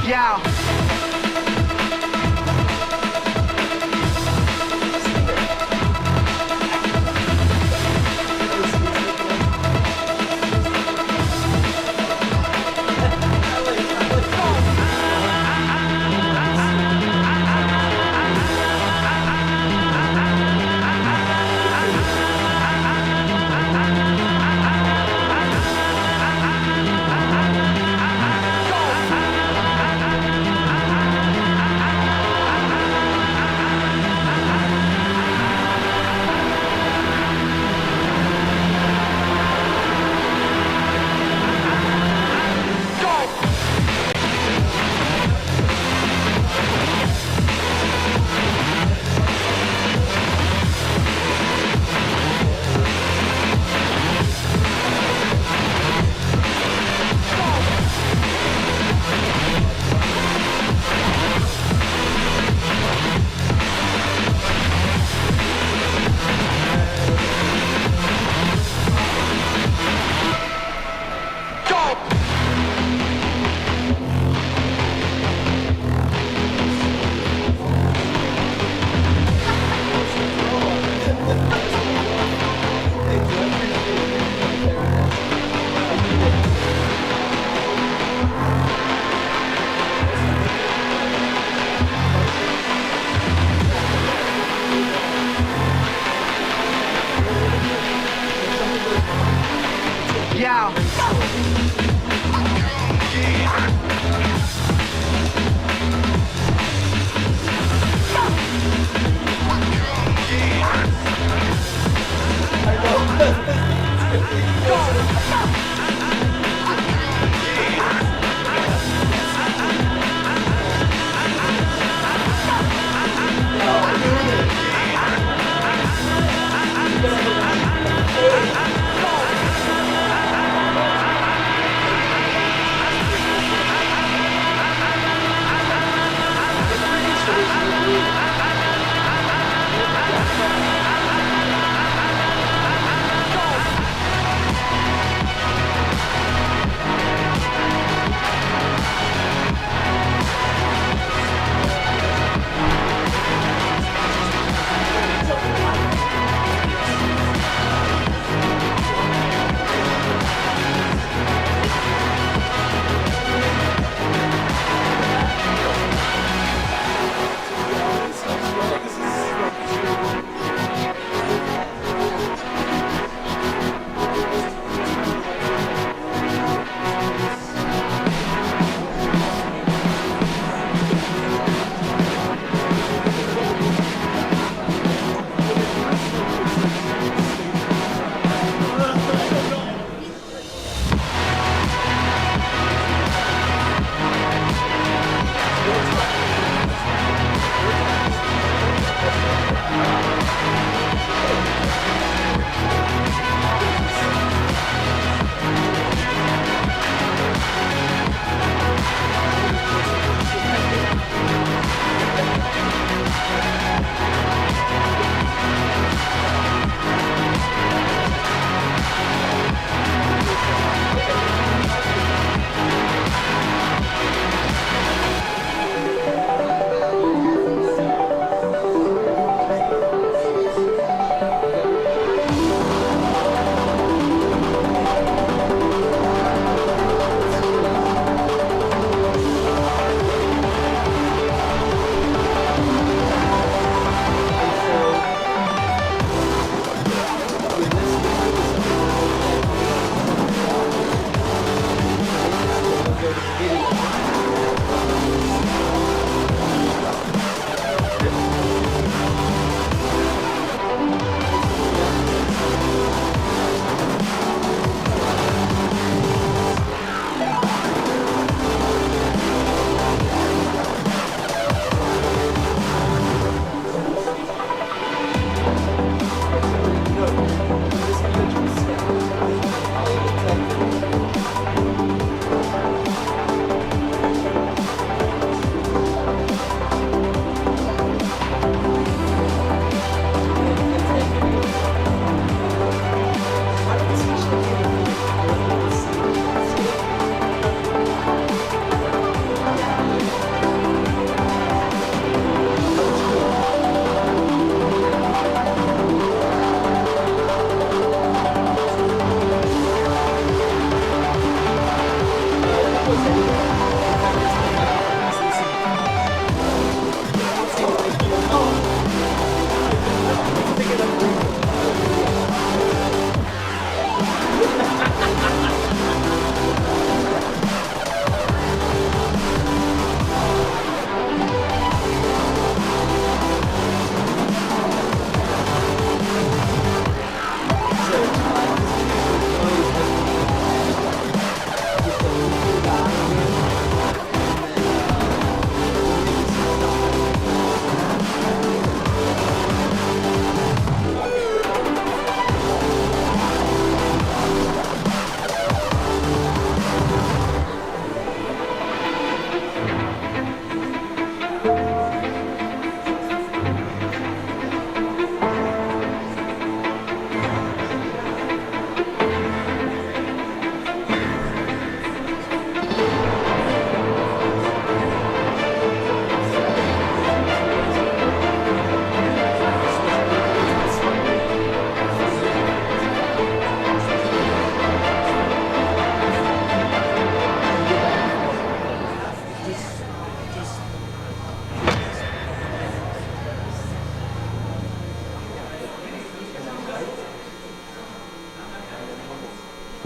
Yeah.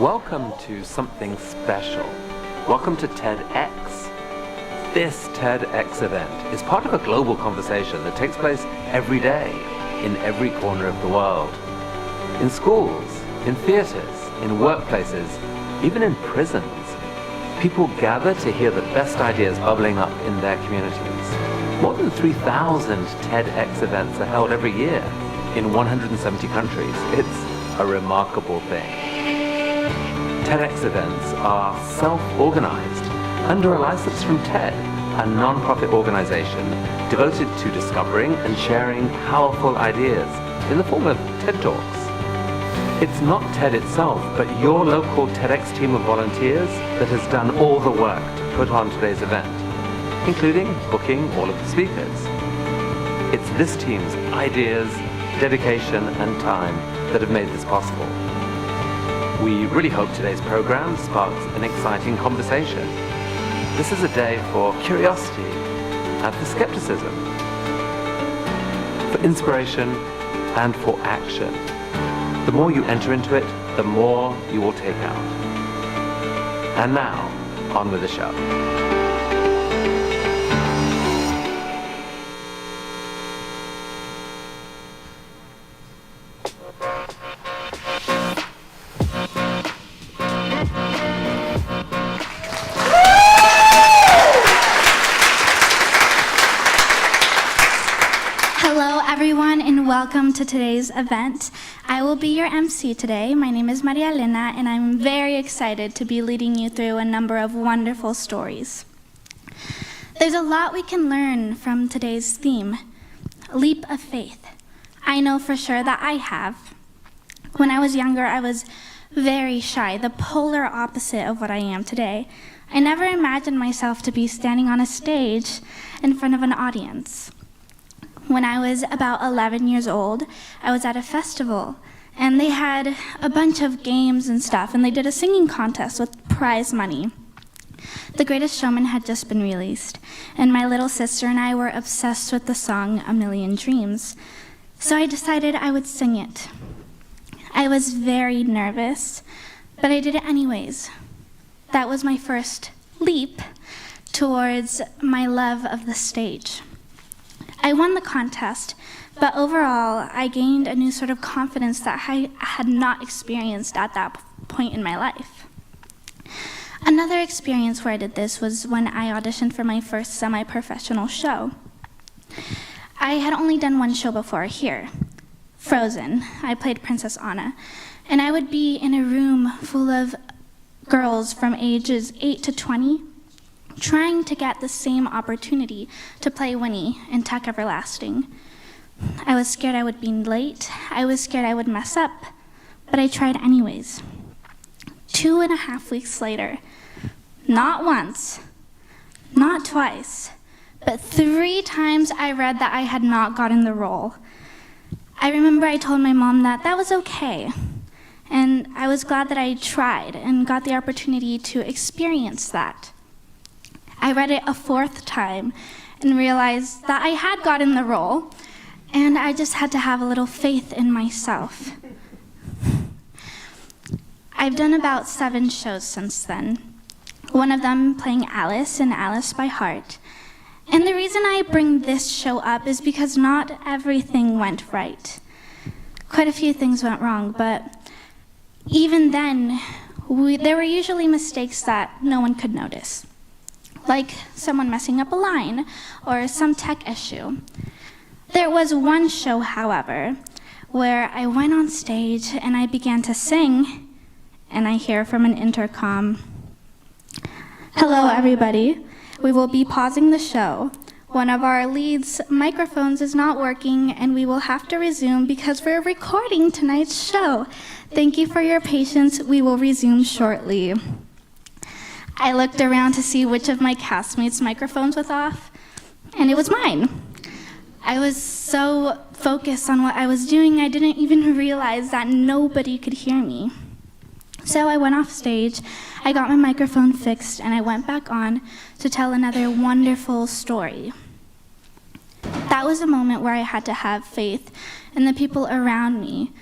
Welcome to something special. Welcome to TEDx. This TEDx event is part of a global conversation that takes place every day in every corner of the world. In schools, in theaters, in workplaces, even in prisons, people gather to hear the best ideas bubbling up in their communities. More than 3,000 TEDx events are held every year in 170 countries. It's a remarkable thing. TEDx events are self-organized under a license from TED, a non-profit organization devoted to discovering and sharing powerful ideas in the form of TED Talks. It's not TED itself, but your local TEDx team of volunteers that has done all the work to put on today's event, including booking all of the speakers. It's this team's ideas, dedication, and time that have made this possible. We really hope today's program sparks an exciting conversation. This is a day for curiosity and for skepticism, for inspiration and for action. The more you enter into it, the more you will take out. And now, on with the show. Welcome to today's event. I will be your MC today. My name is Maria Elena, and I'm very excited to be leading you through a number of wonderful stories. There's a lot we can learn from today's theme, leap of faith. I know for sure that I have. When I was younger, I was very shy, the polar opposite of what I am today. I never imagined myself to be standing on a stage in front of an audience. When I was about 11 years old, I was at a festival, and they had a bunch of games and stuff, and they did a singing contest with prize money. The Greatest Showman had just been released, and my little sister and I were obsessed with the song A Million Dreams, so I decided I would sing it. I was very nervous, but I did it anyways. That was my first leap towards my love of the stage. I won the contest, but overall, I gained a new sort of confidence that I had not experienced at that point in my life. Another experience where I did this was when I auditioned for my first semi-professional show. I had only done one show before here, Frozen. I played Princess Anna, and I would be in a room full of girls from ages 8 to 20, trying to get the same opportunity to play Winnie in Tuck Everlasting. I was scared I would be late. I was scared I would mess up, but I tried anyways. 2.5 weeks later, not once, not twice, but 3 times I read that I had not gotten the role. I remember I told my mom that was okay, and I was glad that I tried and got the opportunity to experience that. I read it a 4th time and realized that I had gotten the role, and I just had to have a little faith in myself. I've done about 7 shows since then, one of them playing Alice in Alice by Heart. And the reason I bring this show up is because not everything went right. Quite a few things went wrong, but even then, there were usually mistakes that no one could notice, like someone messing up a line or some tech issue. There was one show, however, where I went on stage and I began to sing, and I hear from an intercom, "Hello, everybody. We will be pausing the show. One of our leads' microphones is not working, and we will have to resume because we're recording tonight's show. Thank you for your patience. We will resume shortly." I looked around to see which of my castmates' microphones was off, and it was mine. I was so focused on what I was doing, I didn't even realize that nobody could hear me. So I went off stage, I got my microphone fixed, and I went back on to tell another wonderful story. That was a moment where I had to have faith in the people around me,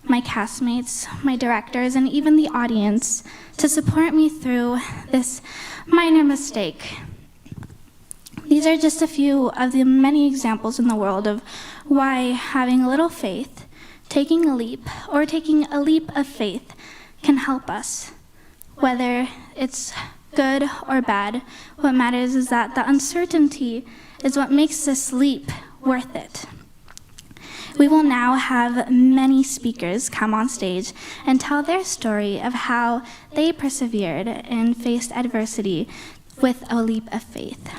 my castmates, my directors, and even the audience to support me through this minor mistake. These are just a few of the many examples in the world of why having a little faith, taking a leap, or taking a leap of faith can help us. Whether it's good or bad, what matters is that the uncertainty is what makes this leap worth it. We will now have many speakers come on stage and tell their story of how they persevered and faced adversity with a leap of faith.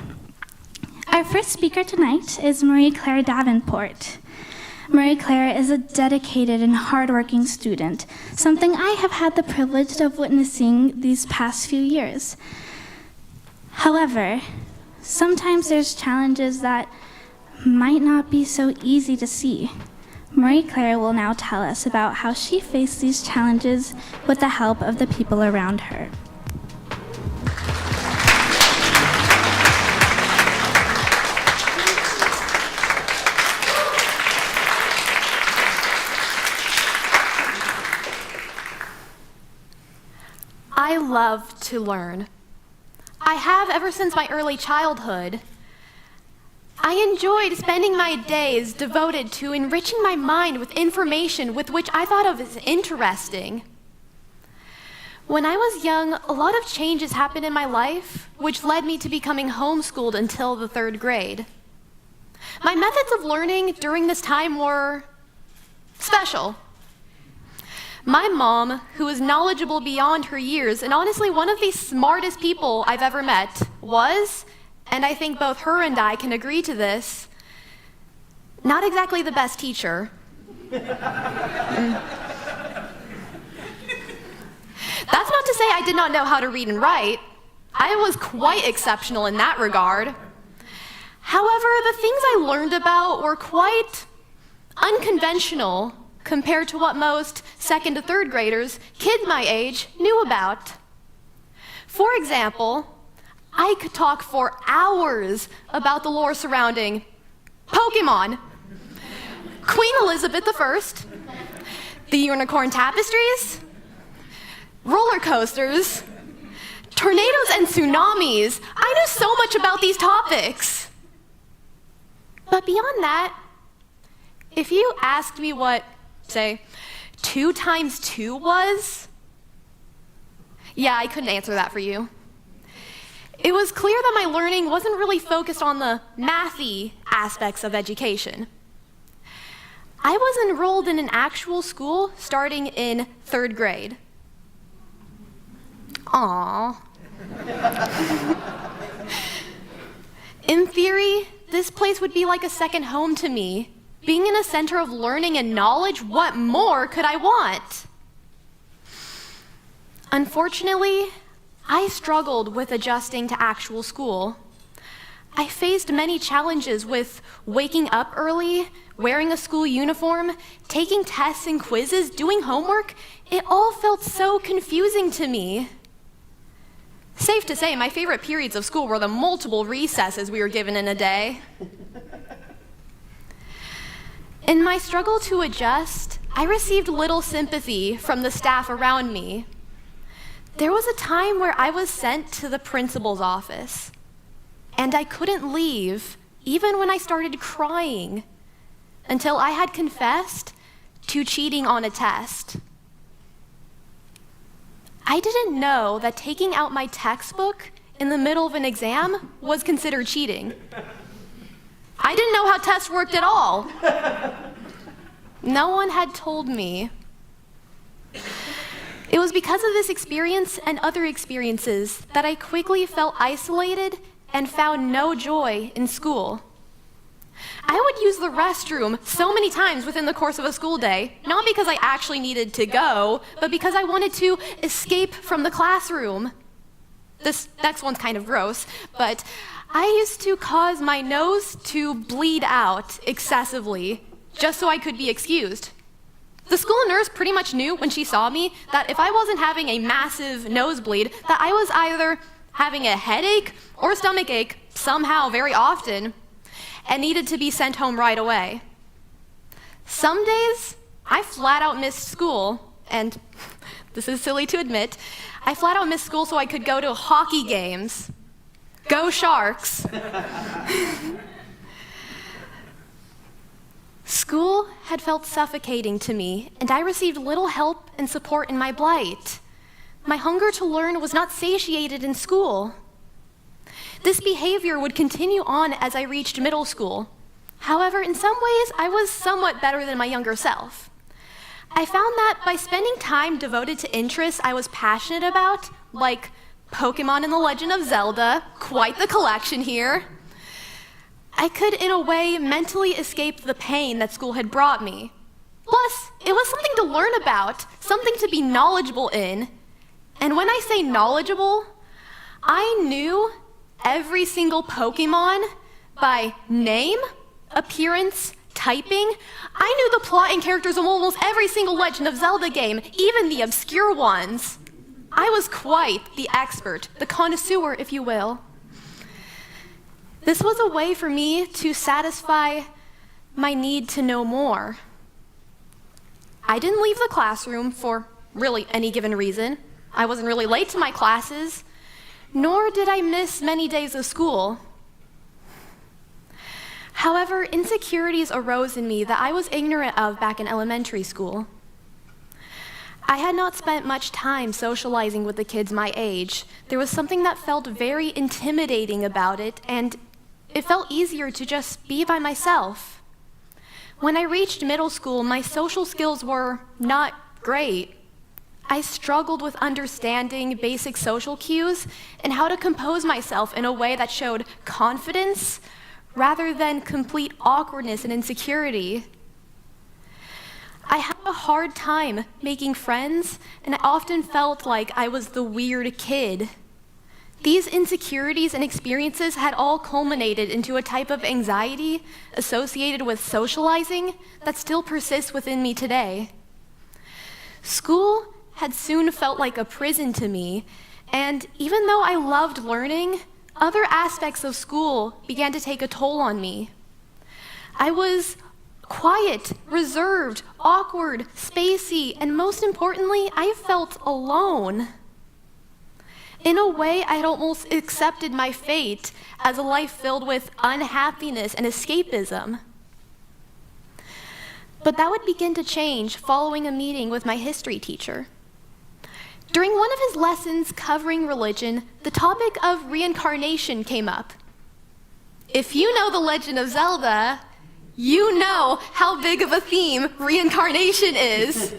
Our first speaker tonight is Marie Claire Davenport. Marie Claire is a dedicated and hardworking student, something I have had the privilege of witnessing these past few years. However, sometimes there's challenges that might not be so easy to see. Marie Claire will now tell us about how she faced these challenges with the help of the people around her. I love to learn. I have ever since my early childhood. I enjoyed spending my days devoted to enriching my mind with information with which I thought of as interesting. When I was young, a lot of changes happened in my life, which led me to becoming homeschooled until the 3rd grade. My methods of learning during this time were special. My mom, who is knowledgeable beyond her years, and honestly one of the smartest people I've ever met, was, and I think both her and I can agree to this, not exactly the best teacher. That's not to say I did not know how to read and write. I was quite exceptional in that regard. However, the things I learned about were quite unconventional compared to what most 2nd to 3rd graders, kids my age, knew about. For example, I could talk for hours about the lore surrounding Pokemon, Queen Elizabeth I, the unicorn tapestries, roller coasters, tornadoes and tsunamis. I knew so much about these topics. But beyond that, if you asked me what, say, 2 times 2 was, yeah, I couldn't answer that for you. It was clear that my learning wasn't really focused on the mathy aspects of education. I was enrolled in an actual school starting in 3rd grade. Aww. In theory, this place would be like a second home to me. Being in a center of learning and knowledge, what more could I want? Unfortunately, I struggled with adjusting to actual school. I faced many challenges with waking up early, wearing a school uniform, taking tests and quizzes, doing homework. It all felt so confusing to me. Safe to say, my favorite periods of school were the multiple recesses we were given in a day. In my struggle to adjust, I received little sympathy from the staff around me. There was a time where I was sent to the principal's office, and I couldn't leave even when I started crying until I had confessed to cheating on a test. I didn't know that taking out my textbook in the middle of an exam was considered cheating. I didn't know how tests worked at all. No one had told me. It was because of this experience and other experiences that I quickly felt isolated and found no joy in school. I would use the restroom so many times within the course of a school day, not because I actually needed to go, but because I wanted to escape from the classroom. This next one's kind of gross, but I used to cause my nose to bleed out excessively just so I could be excused. The school nurse pretty much knew when she saw me that if I wasn't having a massive nosebleed, that I was either having a headache or a stomach ache somehow very often and needed to be sent home right away. Some days, I flat out missed school, and this is silly to admit, I flat out missed school so I could go to hockey games. Go Sharks! School had felt suffocating to me, and I received little help and support in my blight. My hunger to learn was not satiated in school. This behavior would continue on as I reached middle school. However, in some ways, I was somewhat better than my younger self. I found that by spending time devoted to interests I was passionate about, like Pokemon and the Legend of Zelda, quite the collection here, I could, in a way, mentally escape the pain that school had brought me. Plus, it was something to learn about, something to be knowledgeable in. And when I say knowledgeable, I knew every single Pokemon by name, appearance, typing. I knew the plot and characters of almost every single Legend of Zelda game, even the obscure ones. I was quite the expert, the connoisseur, if you will. This was a way for me to satisfy my need to know more. I didn't leave the classroom for really any given reason. I wasn't really late to my classes, nor did I miss many days of school. However, insecurities arose in me that I was ignorant of back in elementary school. I had not spent much time socializing with the kids my age. There was something that felt very intimidating about it, and it felt easier to just be by myself. When I reached middle school, my social skills were not great. I struggled with understanding basic social cues and how to compose myself in a way that showed confidence rather than complete awkwardness and insecurity. I had a hard time making friends, and I often felt like I was the weird kid. These insecurities and experiences had all culminated into a type of anxiety associated with socializing that still persists within me today. School had soon felt like a prison to me, and even though I loved learning, other aspects of school began to take a toll on me. I was quiet, reserved, awkward, spacey, and most importantly, I felt alone. In a way, I had almost accepted my fate as a life filled with unhappiness and escapism. But that would begin to change following a meeting with my history teacher. During one of his lessons covering religion, the topic of reincarnation came up. If you know the Legend of Zelda, you know how big of a theme reincarnation is.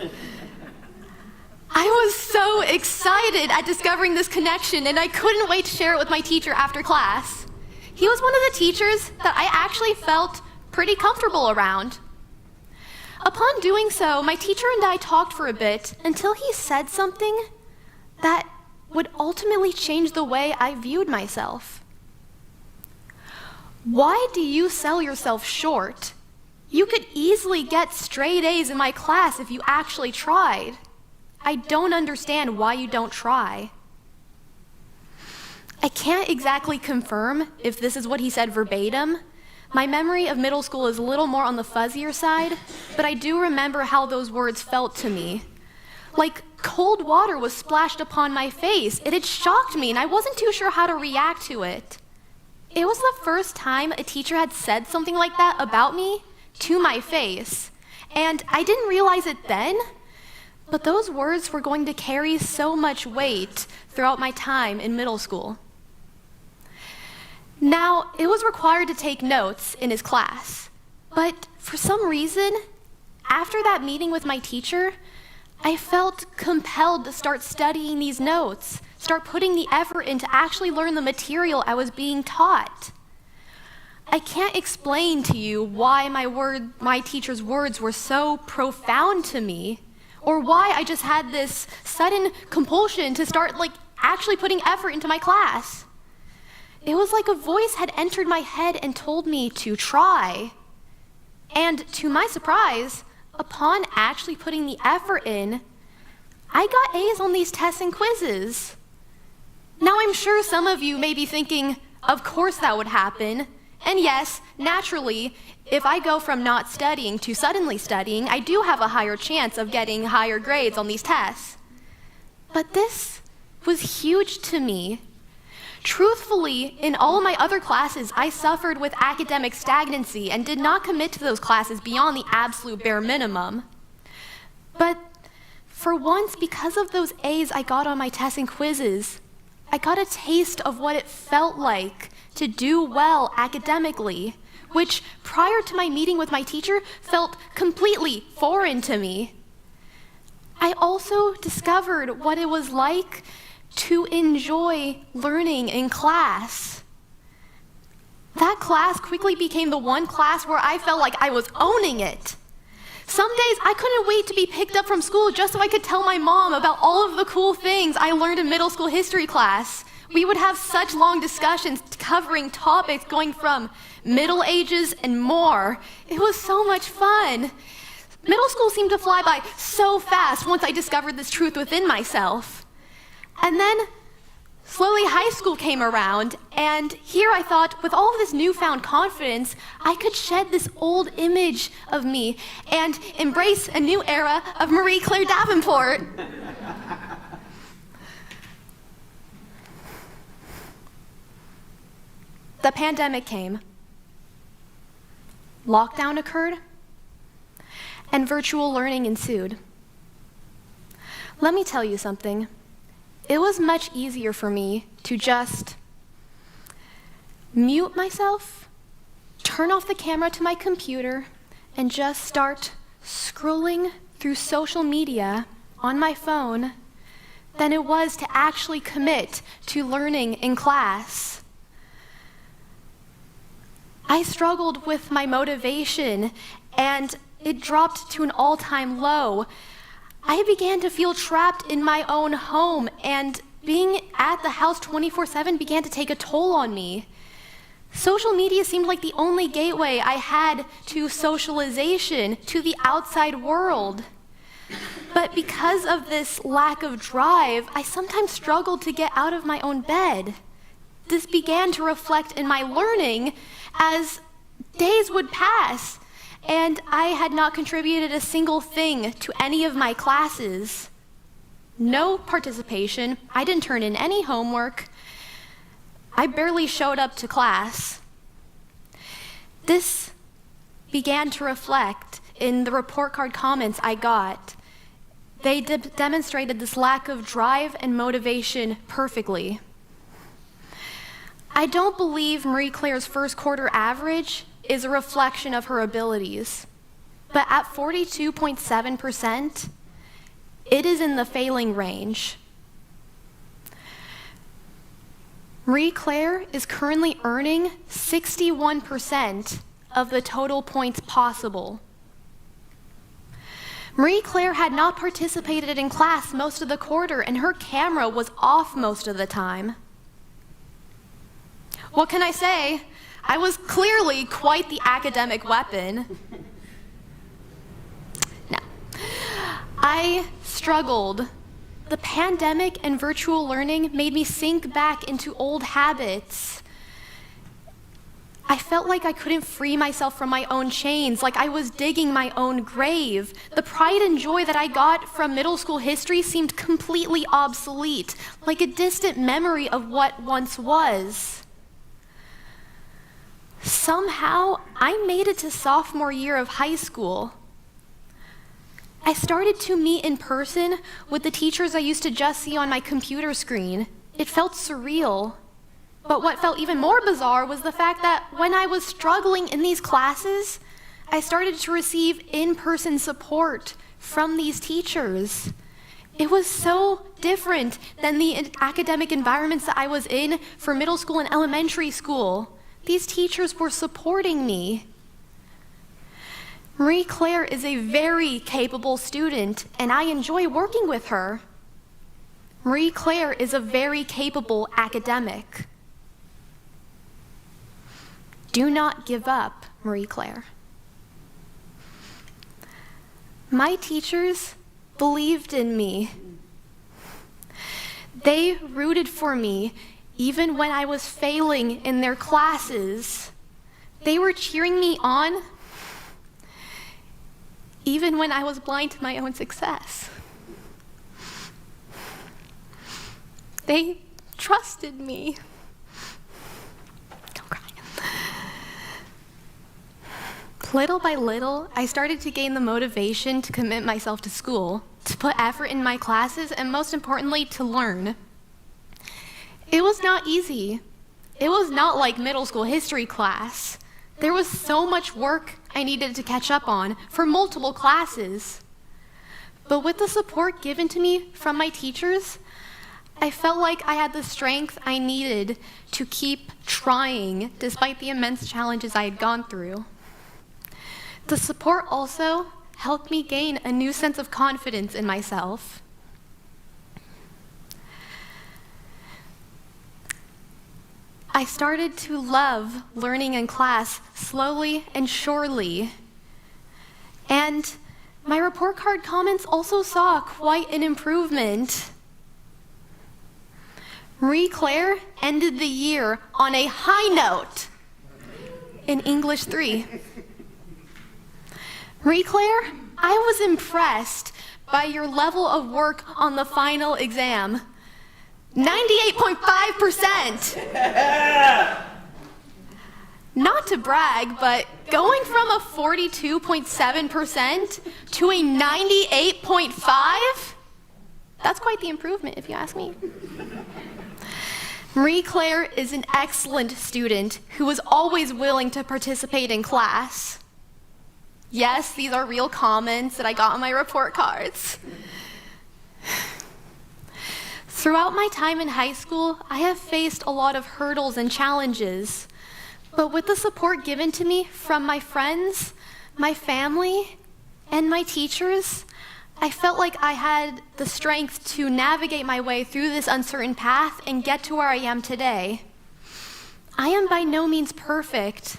I was so excited at discovering this connection, and I couldn't wait to share it with my teacher after class. He was one of the teachers that I actually felt pretty comfortable around. Upon doing so, my teacher and I talked for a bit until he said something that would ultimately change the way I viewed myself. Why do you sell yourself short? You could easily get straight A's in my class if you actually tried. I don't understand why you don't try. I can't exactly confirm if this is what he said verbatim. My memory of middle school is a little more on the fuzzier side, but I do remember how those words felt to me. Like cold water was splashed upon my face. It had shocked me, and I wasn't too sure how to react to it. It was the first time a teacher had said something like that about me to my face, and I didn't realize it then, but those words were going to carry so much weight throughout my time in middle school. Now, it was required to take notes in his class, but for some reason, after that meeting with my teacher, I felt compelled to start studying these notes, start putting the effort in to actually learn the material I was being taught. I can't explain to you why my teacher's words were so profound to me, or why I just had this sudden compulsion to start actually putting effort into my class. It was like a voice had entered my head and told me to try. And to my surprise, upon actually putting the effort in, I got A's on these tests and quizzes. Now I'm sure some of you may be thinking, of course that would happen. And yes, naturally, if I go from not studying to suddenly studying, I do have a higher chance of getting higher grades on these tests. But this was huge to me. Truthfully, in all of my other classes, I suffered with academic stagnancy and did not commit to those classes beyond the absolute bare minimum. But for once, because of those A's I got on my tests and quizzes, I got a taste of what it felt like to do well academically, which prior to my meeting with my teacher felt completely foreign to me. I also discovered what it was like to enjoy learning in class. That class quickly became the one class where I felt like I was owning it. Some days I couldn't wait to be picked up from school just so I could tell my mom about all of the cool things I learned in middle school history class. We would have such long discussions covering topics going from Middle Ages and more. It was so much fun. Middle school seemed to fly by so fast once I discovered this truth within myself. And then slowly high school came around, and here I thought, with all of this newfound confidence, I could shed this old image of me and embrace a new era of Marie Claire Davenport. The pandemic came. Lockdown occurred, and virtual learning ensued. Let me tell you something. It was much easier for me to just mute myself, turn off the camera to my computer, and just start scrolling through social media on my phone than it was to actually commit to learning in class. I struggled with my motivation, and it dropped to an all-time low. I began to feel trapped in my own home, and being at the house 24/7 began to take a toll on me. Social media seemed like the only gateway I had to socialization, to the outside world. But because of this lack of drive, I sometimes struggled to get out of my own bed. This began to reflect in my learning as days would pass, and I had not contributed a single thing to any of my classes. No participation. I didn't turn in any homework. I barely showed up to class. This began to reflect in the report card comments I got. They demonstrated this lack of drive and motivation perfectly. I don't believe Marie Claire's first quarter average is a reflection of her abilities, but at 42.7%, it is in the failing range. Marie Claire is currently earning 61% of the total points possible. Marie Claire had not participated in class most of the quarter, and her camera was off most of the time. What can I say? I was clearly quite the academic weapon. No. I struggled. The pandemic and virtual learning made me sink back into old habits. I felt like I couldn't free myself from my own chains, like I was digging my own grave. The pride and joy that I got from middle school history seemed completely obsolete, like a distant memory of what once was. Somehow, I made it to sophomore year of high school. I started to meet in person with the teachers I used to just see on my computer screen. It felt surreal. But what felt even more bizarre was the fact that when I was struggling in these classes, I started to receive in-person support from these teachers. It was so different than the academic environments that I was in for middle school and elementary school. These teachers were supporting me. Marie Claire is a very capable student, and I enjoy working with her. Marie Claire is a very capable academic. Do not give up, Marie Claire. My teachers believed in me. They rooted for me even when I was failing in their classes. They were cheering me on even when I was blind to my own success. They trusted me. I'm crying. Little by little, I started to gain the motivation to commit myself to school, to put effort in my classes, and most importantly, to learn. It was not easy. It was not like middle school history class. There was so much work I needed to catch up on for multiple classes. But with the support given to me from my teachers, I felt like I had the strength I needed to keep trying despite the immense challenges I had gone through. The support also helped me gain a new sense of confidence in myself. I started to love learning in class slowly and surely. And my report card comments also saw quite an improvement. Marie Claire ended the year on a high note in English 3. Marie Claire, I was impressed by your level of work on the final exam. 98.5%. Not to brag, but going from a 42.7% to a 98.5%, that's quite the improvement if you ask me. Marie Claire is an excellent student who was always willing to participate in class. Yes, these are real comments that I got on my report cards. Throughout my time in high school, I have faced a lot of hurdles and challenges. But with the support given to me from my friends, my family, and my teachers, I felt like I had the strength to navigate my way through this uncertain path and get to where I am today. I am by no means perfect.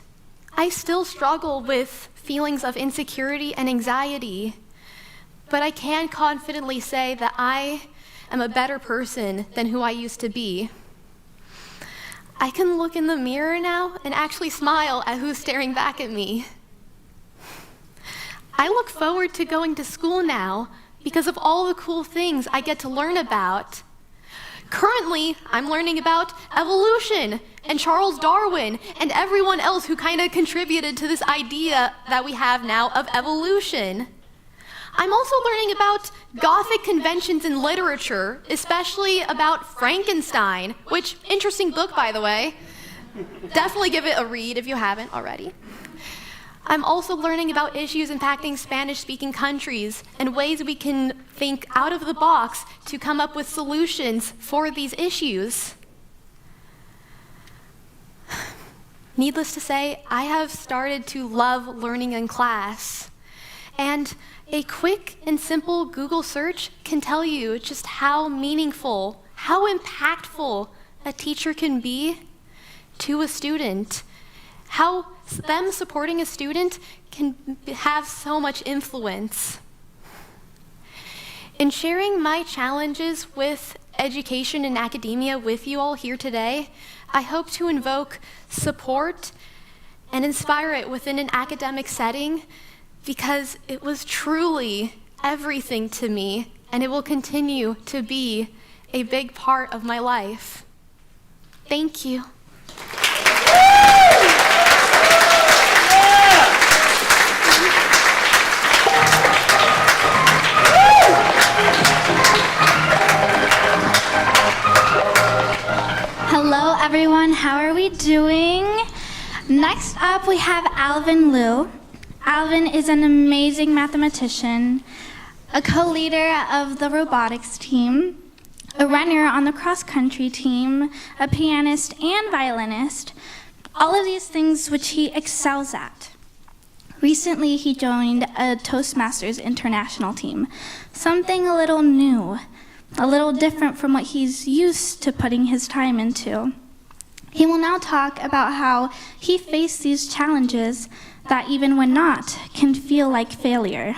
I still struggle with feelings of insecurity and anxiety, but I can confidently say that I am a better person than who I used to be. I can look in the mirror now and actually smile at who's staring back at me. I look forward to going to school now because of all the cool things I get to learn about. Currently, I'm learning about evolution and Charles Darwin and everyone else who kind of contributed to this idea that we have now of evolution. I'm also learning about Gothic conventions in literature, especially about Frankenstein, which, interesting book, by the way. Definitely give it a read if you haven't already. I'm also learning about issues impacting Spanish-speaking countries and ways we can think out of the box to come up with solutions for these issues. Needless to say, I have started to love learning in class. And a quick and simple Google search can tell you just how meaningful, how impactful a teacher can be to a student, how them supporting a student can have so much influence. In sharing my challenges with education and academia with you all here today, I hope to invoke support and inspire it within an academic setting, because it was truly everything to me, and it will continue to be a big part of my life. Thank you. Hello, everyone. How are we doing? Next up, we have Alvin Lou. Alvin is an amazing mathematician, a co-leader of the robotics team, a runner on the cross-country team, a pianist and violinist, all of these things which he excels at. Recently, he joined a Toastmasters International team, something a little new, a little different from what he's used to putting his time into. He will now talk about how he faced these challenges that even when not, can feel like failure.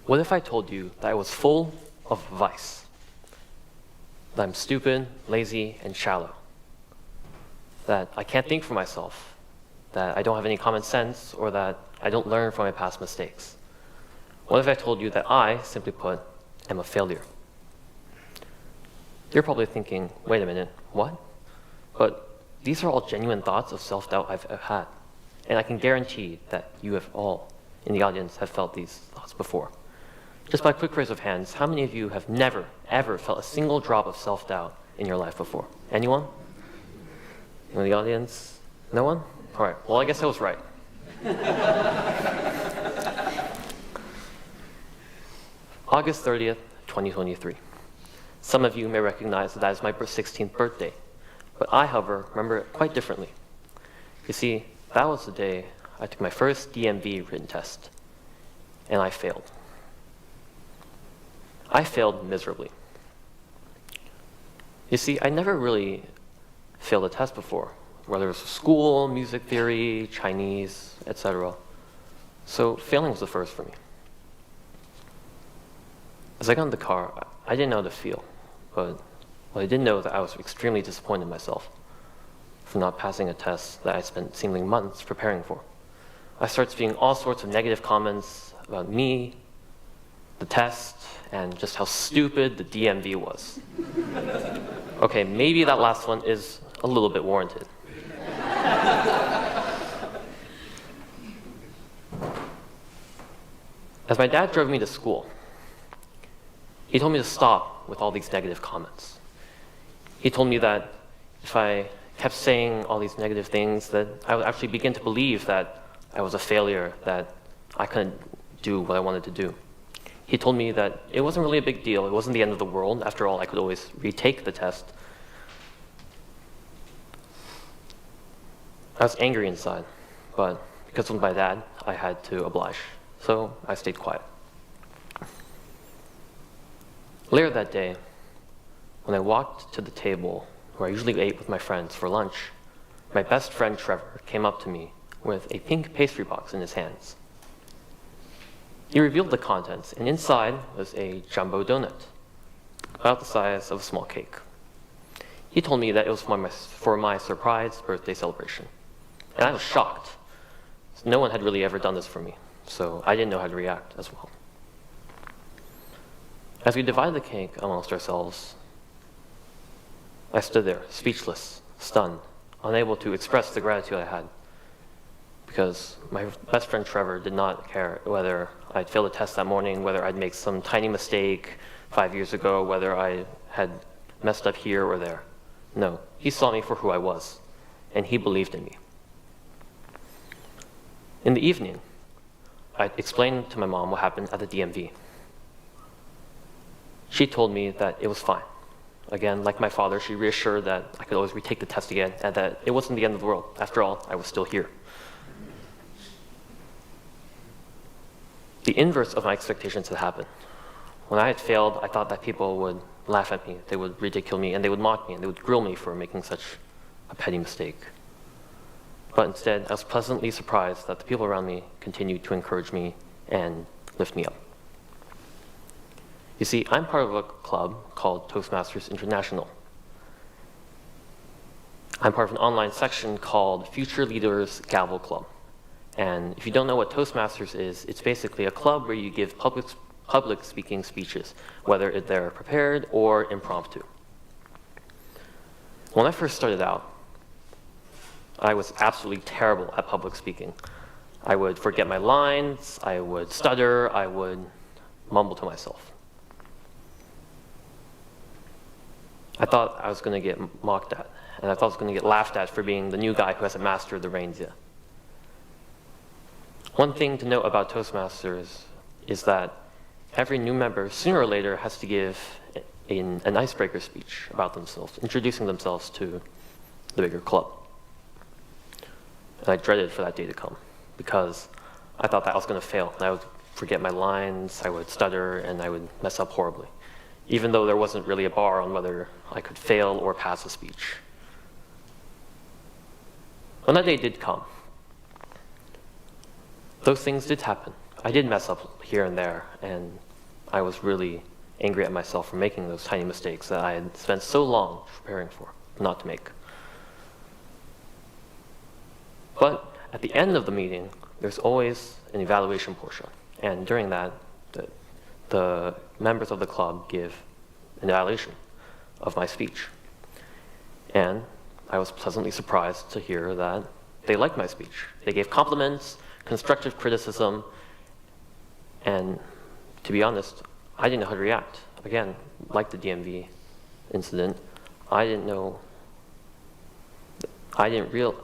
What if I told you that I was full of vice? That I'm stupid, lazy, and shallow? That I can't think for myself? That I don't have any common sense, or that I don't learn from my past mistakes? What if I told you that I, simply put, am a failure? You're probably thinking, wait a minute, what? But these are all genuine thoughts of self-doubt I've had. And I can guarantee that you have all in the audience have felt these thoughts before. Just by a quick raise of hands, how many of you have never, ever felt a single drop of self-doubt in your life before? Anyone? In the audience? No one? All right, well, I guess I was right. August 30th, 2023. Some of you may recognize that is my 16th birthday, but I, however, remember it quite differently. You see, that was the day I took my first DMV written test, and I failed. I failed miserably. You see, I never really failed a test before, whether it was school, music theory, Chinese, etc. So failing was the first for me. As I got in the car, I didn't know how to feel, but I did know that I was extremely disappointed in myself for not passing a test that I spent seemingly months preparing for. I started speaking all sorts of negative comments about me, the test, and just how stupid the DMV was. Okay, maybe that last one is a little bit warranted. As my dad drove me to school, he told me to stop with all these negative comments. He told me that if I kept saying all these negative things, that I would actually begin to believe that I was a failure, that I couldn't do what I wanted to do. He told me that it wasn't really a big deal. It wasn't the end of the world. After all, I could always retake the test. I was angry inside, but because of my dad, I had to oblige. So I stayed quiet. Later that day, when I walked to the table where I usually ate with my friends for lunch, my best friend Trevor came up to me with a pink pastry box in his hands. He revealed the contents, and inside was a jumbo donut, about the size of a small cake. He told me that it was for my surprise birthday celebration, and I was shocked. No one had really ever done this for me, so I didn't know how to react as well. As we divided the cake amongst ourselves, I stood there, speechless, stunned, unable to express the gratitude I had, because my best friend Trevor did not care whether I'd failed a test that morning, whether I'd made some tiny mistake 5 years ago, whether I had messed up here or there. No, he saw me for who I was, and he believed in me. In the evening, I explained to my mom what happened at the DMV. She told me that it was fine. Again, like my father, she reassured that I could always retake the test again and that it wasn't the end of the world. After all, I was still here. The inverse of my expectations had happened. When I had failed, I thought that people would laugh at me, they would ridicule me, and they would mock me, and they would grill me for making such a petty mistake. But instead, I was pleasantly surprised that the people around me continued to encourage me and lift me up. You see, I'm part of a club called Toastmasters International. I'm part of an online section called Future Leaders Gavel Club. And if you don't know what Toastmasters is, it's basically a club where you give public speaking speeches, whether they're prepared or impromptu. When I first started out, I was absolutely terrible at public speaking. I would forget my lines, I would stutter, I would mumble to myself. I thought I was going to get mocked at, and I thought I was going to get laughed at for being the new guy who hasn't mastered the reins yet. One thing to note about Toastmasters is that every new member, sooner or later, has to give an icebreaker speech about themselves, introducing themselves to the bigger club. And I dreaded for that day to come, because I thought that I was going to fail. I would forget my lines, I would stutter, and I would mess up horribly, even though there wasn't really a bar on whether I could fail or pass a speech. When that day did come, those things did happen. I did mess up here and there, and I was really angry at myself for making those tiny mistakes that I had spent so long preparing for not to make. But at the end of the meeting, there's always an evaluation portion. And during that, the members of the club give an evaluation of my speech. And I was pleasantly surprised to hear that they liked my speech. They gave compliments, constructive criticism, and to be honest, I didn't know how to react. Again, like the DMV incident, I didn't realize.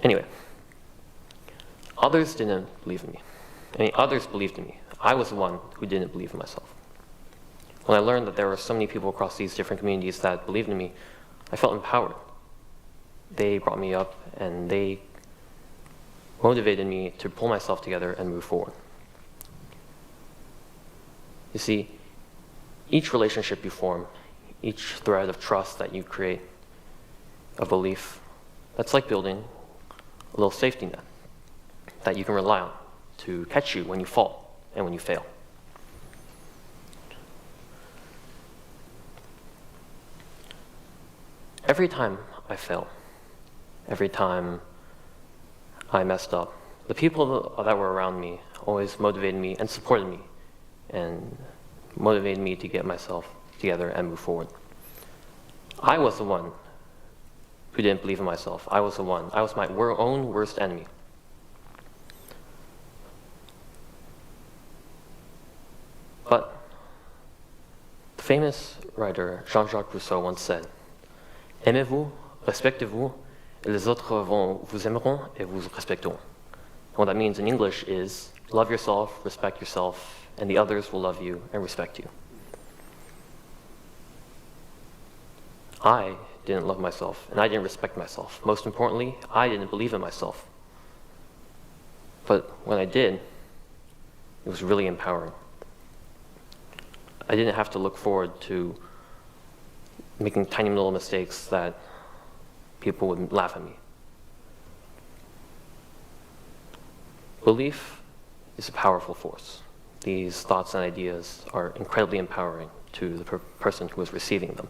Anyway, others didn't believe in me. Others believed in me. I was the one who didn't believe in myself. When I learned that there were so many people across these different communities that believed in me, I felt empowered. They brought me up and they motivated me to pull myself together and move forward. You see, each relationship you form, each thread of trust that you create, of belief, that's like building a little safety net that you can rely on to catch you when you fall and when you fail. Every time I fail, every time I messed up, the people that were around me always motivated me and supported me and motivated me to get myself together and move forward. I was the one who didn't believe in myself. I was my own worst enemy. But the famous writer Jean-Jacques Rousseau once said, "Aimez-vous, respectez-vous, et les autres vous aimeront et vous respecteront." And what that means in English is, love yourself, respect yourself, and the others will love you and respect you. I didn't love myself, and I didn't respect myself. Most importantly, I didn't believe in myself. But when I did, it was really empowering. I didn't have to look forward to making tiny little mistakes that people would laugh at me. Belief is a powerful force. These thoughts and ideas are incredibly empowering to the person who is receiving them.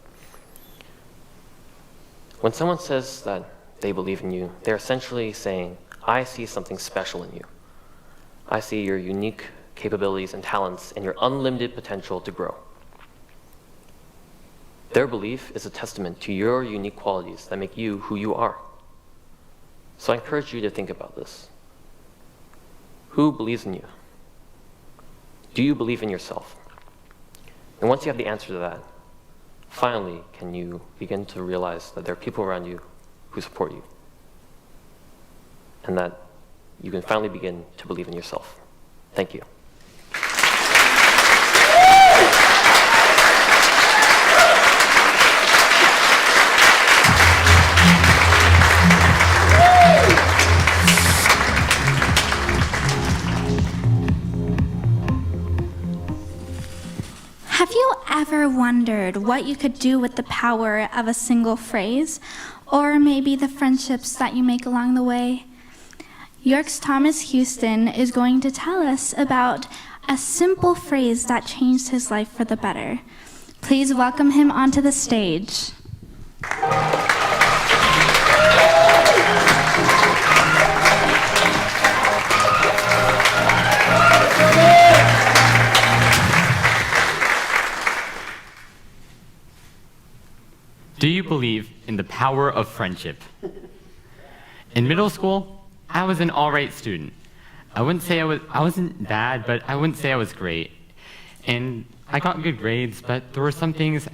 When someone says that they believe in you, they're essentially saying, I see something special in you. I see your unique capabilities and talents and your unlimited potential to grow. Their belief is a testament to your unique qualities that make you who you are. So I encourage you to think about this. Who believes in you? Do you believe in yourself? And once you have the answer to that, finally can you begin to realize that there are people around you who support you, and that you can finally begin to believe in yourself. Thank you. Have you ever wondered what you could do with the power of a single phrase, or maybe the friendships that you make along the way? York's Thomas Houston is going to tell us about a simple phrase that changed his life for the better. Please welcome him onto the stage. Do you believe in the power of friendship? In middle school, I was an all-right student. I wasn't bad, but I wouldn't say I was great. And I got good grades, but there were some things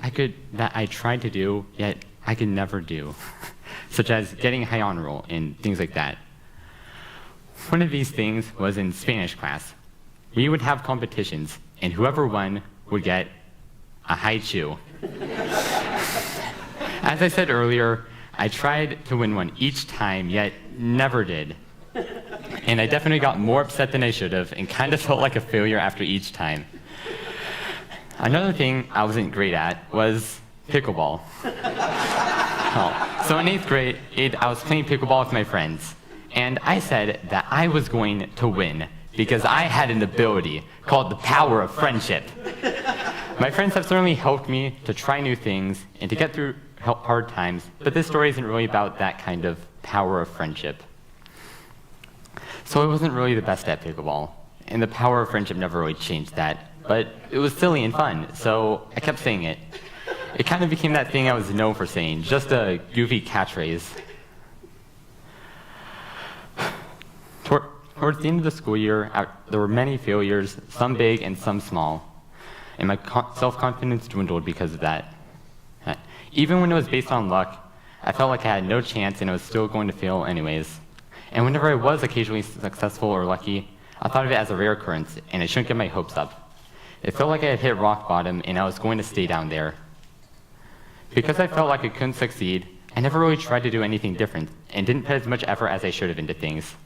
that I tried to do, yet I could never do, such as getting high honor roll and things like that. One of these things was in Spanish class. We would have competitions, and whoever won would get a high chew. As I said earlier, I tried to win one each time, yet never did. And I definitely got more upset than I should have, and kind of felt like a failure after each time. Another thing I wasn't great at was pickleball. So in 8th grade, I was playing pickleball with my friends, and I said that I was going to win because I had an ability called the power of friendship. My friends have certainly helped me to try new things and to get through hard times, but this story isn't really about that kind of power of friendship. So I wasn't really the best at pickleball, and the power of friendship never really changed that, but it was silly and fun, so I kept saying it. It kind of became that thing I was known for saying, just a goofy catchphrase. Towards the end of the school year, there were many failures, some big and some small, and my self-confidence dwindled because of that. Even when it was based on luck, I felt like I had no chance and I was still going to fail anyways. And whenever I was occasionally successful or lucky, I thought of it as a rare occurrence, and I shouldn't get my hopes up. It felt like I had hit rock bottom and I was going to stay down there. Because I felt like I couldn't succeed, I never really tried to do anything different and didn't put as much effort as I should have into things.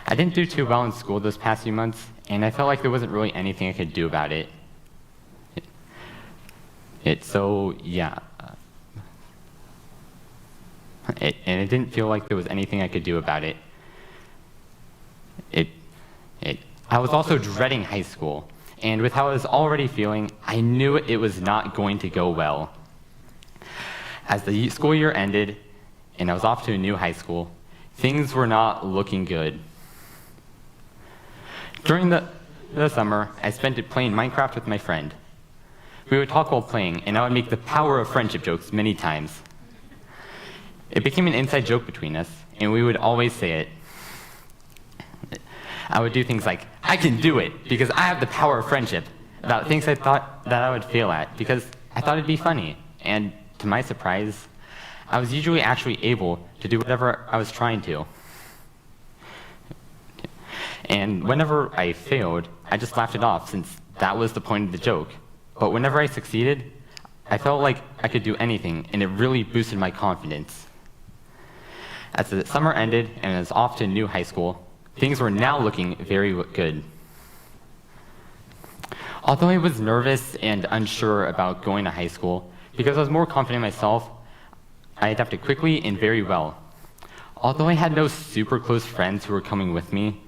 I didn't do too well in school those past few months, and I felt like there wasn't really anything I could do about it. And it didn't feel like there was anything I could do about it. I was also dreading high school, and with how I was already feeling, I knew it was not going to go well. As the school year ended, and I was off to a new high school, things were not looking good. During the summer, I spent it playing Minecraft with my friend. We would talk while playing, and I would make the power of friendship jokes many times. It became an inside joke between us, and we would always say it. I would do things like, I can do it because I have the power of friendship, about things I thought that I would fail at because I thought it'd be funny. And to my surprise, I was usually actually able to do whatever I was trying to. And whenever I failed, I just laughed it off since that was the point of the joke. But whenever I succeeded, I felt like I could do anything, and it really boosted my confidence. As the summer ended and I was off to a new high school, things were now looking very good. Although I was nervous and unsure about going to high school, because I was more confident in myself, I adapted quickly and very well. Although I had no super close friends who were coming with me,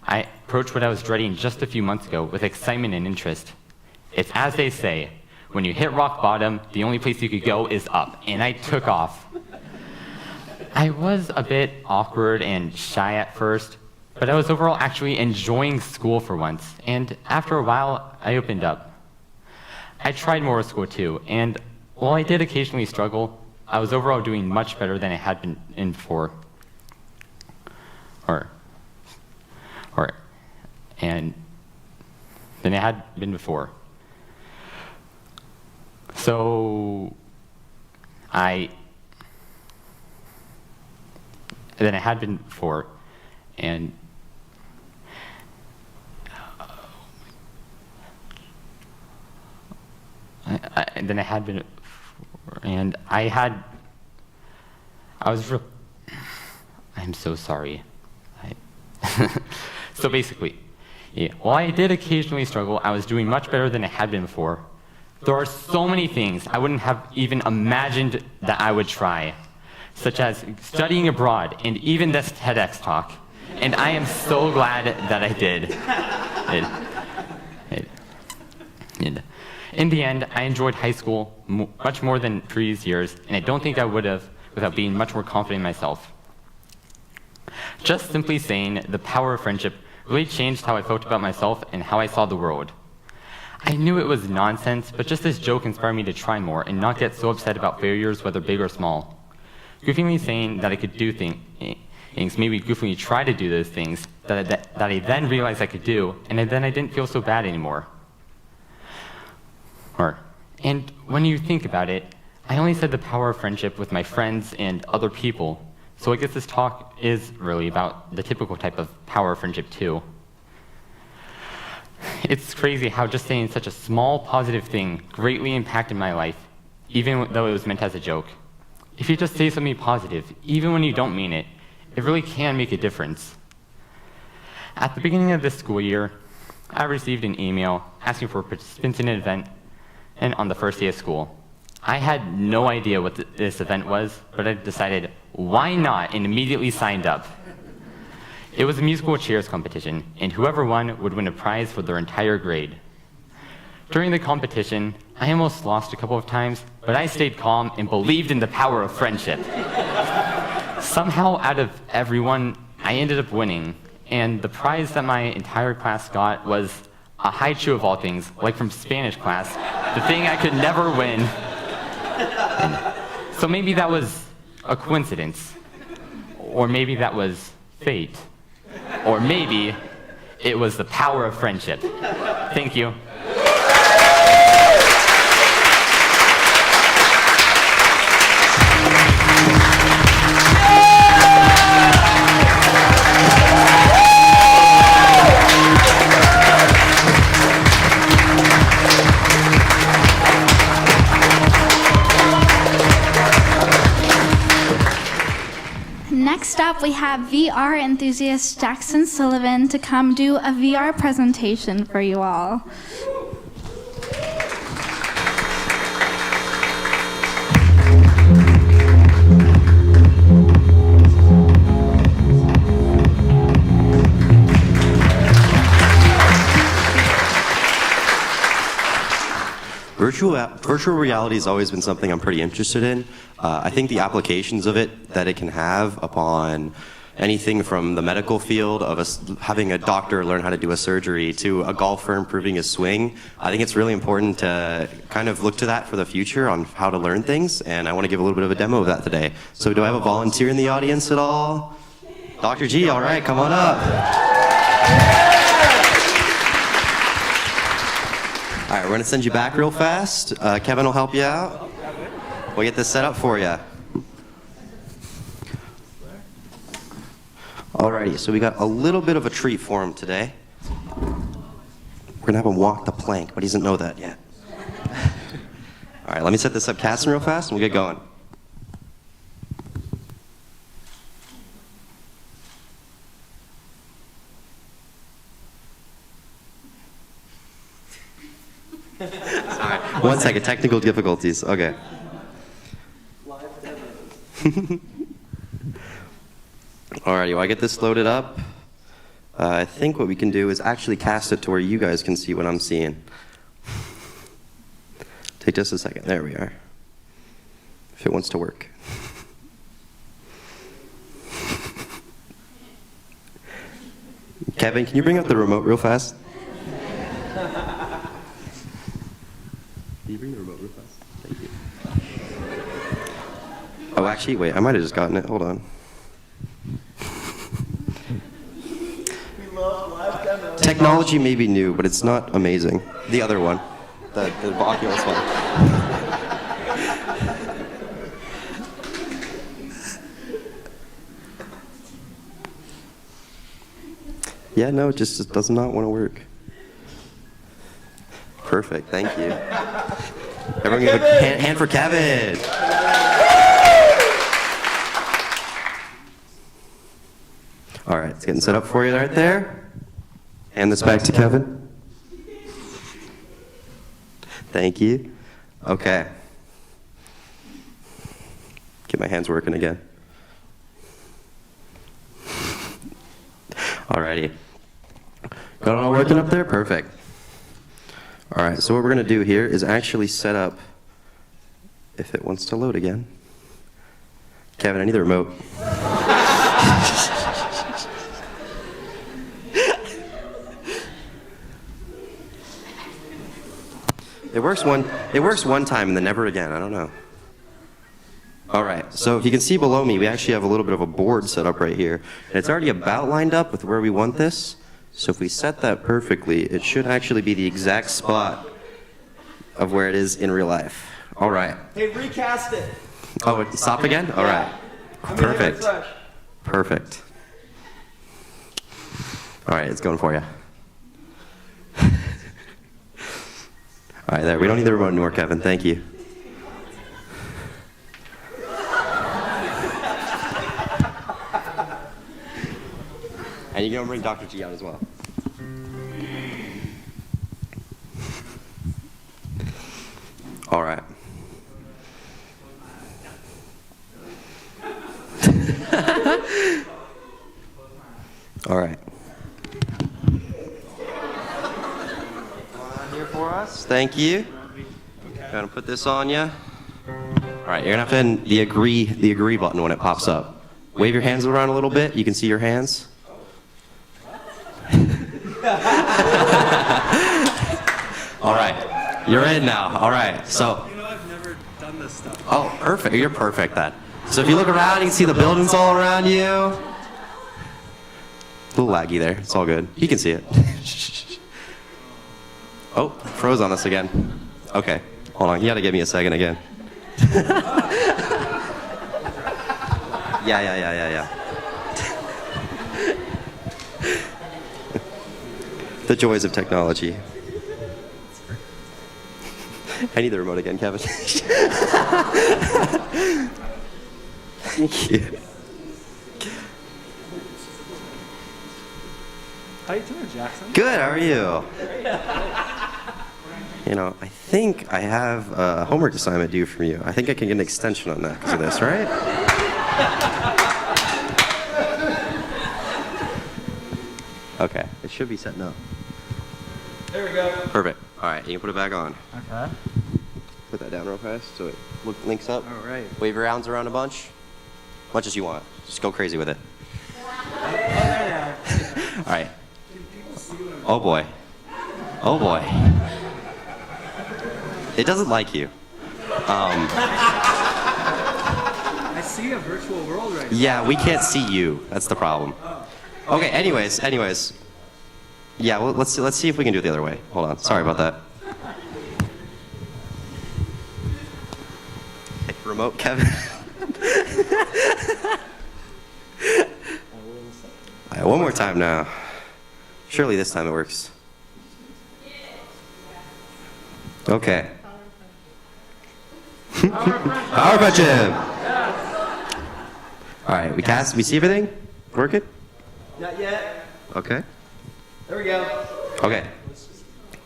I approached what I was dreading just a few months ago with excitement and interest. It's as they say, when you hit rock bottom, the only place you could go is up, and I took off. I was a bit awkward and shy at first, but I was overall actually enjoying school for once, and after a while, I opened up. I tried more with school too, and while I did occasionally struggle, I was overall doing much better than I had been in before. Than I had been before. Than I had been before, and than I had been before, and I'm so sorry. So basically, while I did occasionally struggle, I was doing much better than I had been before. There are so many things I wouldn't have even imagined that I would try, such as studying abroad and even this TEDx talk. And I am so glad that I did. In the end, I enjoyed high school much more than previous years, and I don't think I would have without being much more confident in myself. Just simply saying the power of friendship really changed how I felt about myself and how I saw the world. I knew it was nonsense, but just this joke inspired me to try more and not get so upset about failures, whether big or small. Goofingly saying that I could do things, maybe goofingly try to do those things that I then realized I could do, and then I didn't feel so bad anymore. And when you think about it, I only said the power of friendship with my friends and other people, so I guess this talk is really about the typical type of power of friendship too. It's crazy how just saying such a small positive thing greatly impacted my life, even though it was meant as a joke. If you just say something positive, even when you don't mean it, it really can make a difference. At the beginning of this school year, I received an email asking for participants in an event and on the first day of school. I had no idea what this event was, but I decided, why not, and immediately signed up. It was a musical chairs competition, and whoever won would win a prize for their entire grade. During the competition, I almost lost a couple of times, but I stayed calm and believed in the power of friendship. Somehow, out of everyone, I ended up winning, and the prize that my entire class got was a haiku of all things, like from Spanish class, the thing I could never win. So maybe that was a coincidence, or maybe that was fate, or maybe it was the power of friendship. Thank you. Next up, we have VR enthusiast Jackson Sullivan to come do a VR presentation for you all. Virtual reality has always been something I'm pretty interested in. I think the applications of it that it can have upon anything from the medical field of having a doctor learn how to do a surgery to a golfer improving his swing, I think it's really important to kind of look to that for the future on how to learn things, and I want to give a little bit of a demo of that today. So do I have a volunteer in the audience at all? Dr. G, all right, come on up. All right, we're going to send you back real fast. Kevin will help you out. We'll get this set up for you. Alrighty, so we got a little bit of a treat for him today. We're going to have him walk the plank, but he doesn't know that yet. All right, let me set this up, Casson, real fast, and we'll get going. All right, 1 second, technical difficulties. Okay. Alrighty, while I get this loaded up, I think what we can do is actually cast it to where you guys can see what I'm seeing. Take just a second. There we are. If it wants to work. Kevin, can you bring up the remote real fast? Can you bring the remote real fast? Thank you. Oh, actually, wait, I might have just gotten it. Hold on. Technology may be new, but it's not amazing. The other one, the Oculus one. Yeah, no, it just does not want to work. Perfect, thank you. Everyone give a hand for Kevin. All right, it's getting set up for you right there. Hand this back to Kevin. Thank you. Okay. Get my hands working again. Alrighty. Got it all working up there? Perfect. Alright, so what we're going to do here is actually set up, if it wants to load again. Kevin, I need the remote. It works one time and then never again. I don't know. All right, so if you can see below me, we actually have a little bit of a board set up right here. And it's already about lined up with where we want this. So if we set that perfectly, it should actually be the exact spot of where it is in real life. All right. Hey, recast it. Oh, stop again? All right. Perfect. Perfect. All right, it's going for you. All right, there. We don't need the remote anymore, Kevin. Thank you. And you're going to bring Dr. G out as well. All right. All right. Here for us. Thank you. Gonna put this on you. All right, you're gonna have to hit the agree button when it pops up. Wave your hands around a little bit. You can see your hands. All right, you're in now. All right, so. I've never done this stuff. Oh, perfect. You're perfect then. So if you look around, you can see the buildings all around you. A little laggy there. It's all good. You can see it. Oh, froze on us again. Okay, hold on. You gotta give me a second again. Yeah. The joys of technology. I need the remote again, Kevin. Thank you. How you doing, Jackson? Good, how are you? You know, I think I have a homework assignment due from you. I think I can get an extension on that because of this, right? Okay, it should be setting up. There we go. Perfect. All right, you can put it back on. Okay. Put that down real fast so it links up. All right. Wave your hands around a bunch. Much as you want. Just go crazy with it. All right. Oh boy. Oh boy. It doesn't like you. I see a virtual world right now. Yeah, we can't see you. That's the problem. Okay, anyways. Yeah, well, let's see if we can do it the other way. Hold on. Sorry about that. Hey, remote, Kevin. All right, one more time now. Surely this time it works. Okay. Power punch him. All right, we see everything? Working? Not yet. Okay. There we go. Okay.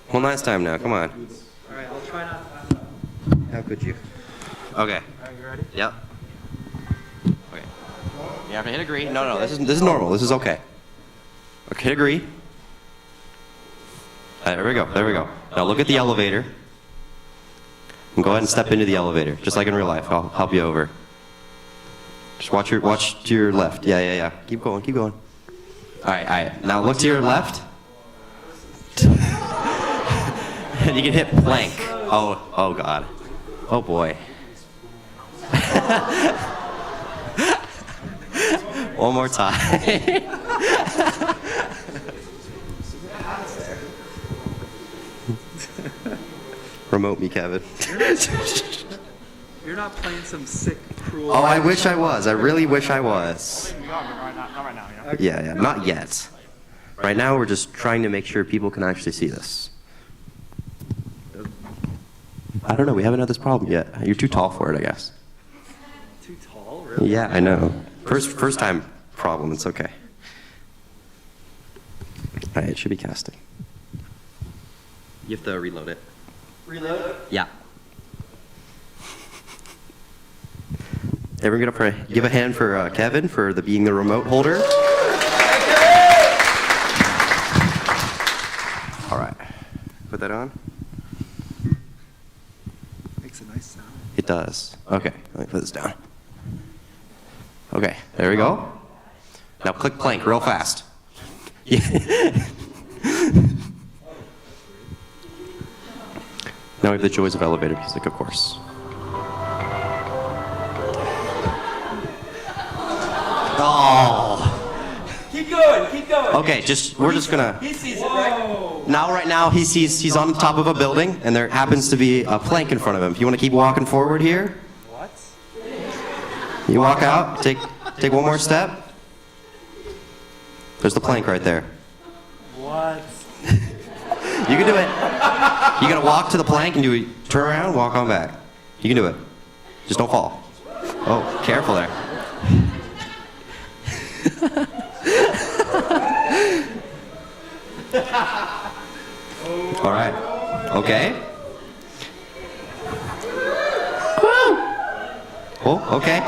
One last time now, come on. All right, I'll try not to mess up. How could you? Okay. All right, you ready? Yep. Okay. You have to hit agree. No, this is normal. This is okay. Okay, hit agree. There we go. Now look at the elevator. And go ahead and step into the elevator, just like in real life. I'll help you over. Just watch to your left. Yeah. Keep going. All right. Now look to your left. And you can hit plank. Oh God. Oh boy. One more time. Remote me, Kevin. You're not playing some sick, cruel... Oh, I wish I was. I really wish I was. Not right now, you know? Yeah, not yet. Right now, we're just trying to make sure people can actually see this. I don't know. We haven't had this problem yet. You're too tall for it, I guess. Too tall, really? Yeah, I know. First time problem. It's okay. All right, it should be casting. You have to reload it. Reload? Yeah. Everyone get up give a hand for Kevin for being the remote holder. All right. Put that on. Makes a nice sound. It does. Okay, let me put this down. Okay, there we go. Now click plank real fast. Now we have the joys of elevator music, of course. Oh. Keep going. Okay, we're just gonna. He sees it, right? Right now he's on top of a building, and there happens to be a plank in front of him. If you want to keep walking forward here. What? You walk out, take one more step. There's the plank right there. What? You can do it. You gotta walk to the plank and turn around, walk on back. You can do it. Just don't fall. Oh, careful there. All right. Okay. Oh, okay.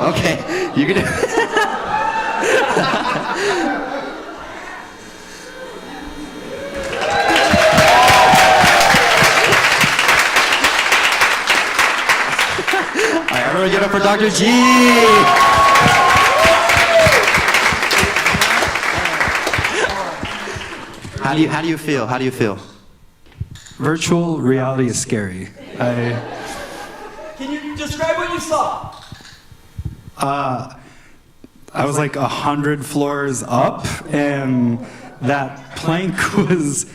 You can do Everyone get up for Dr. G. How do you feel? How do you feel? Virtual reality is scary. Can you describe what you saw? I was like 100 floors up, and that plank was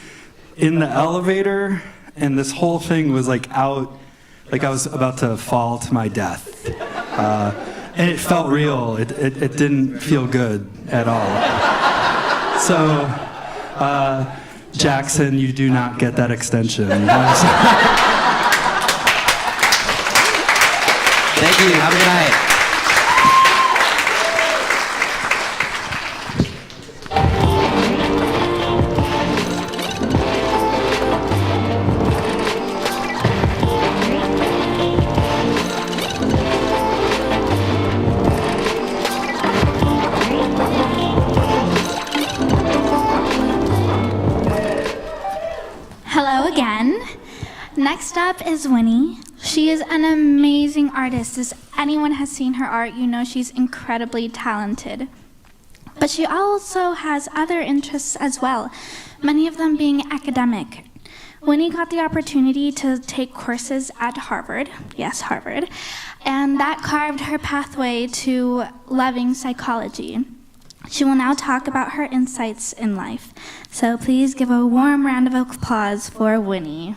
in the elevator, and this whole thing was like out, like I was about to fall to my death. And it felt real. It didn't feel good at all. So, Jackson, you do not get that extension. Thank you. Have a good night. Hello again. Next up is Winnie. She is an amazing artist. As anyone has seen her art, you know she's incredibly talented. But she also has other interests as well, many of them being academic. Winnie got the opportunity to take courses at Harvard, yes, Harvard, and that carved her pathway to loving psychology. She will now talk about her insights in life. So please give a warm round of applause for Winnie.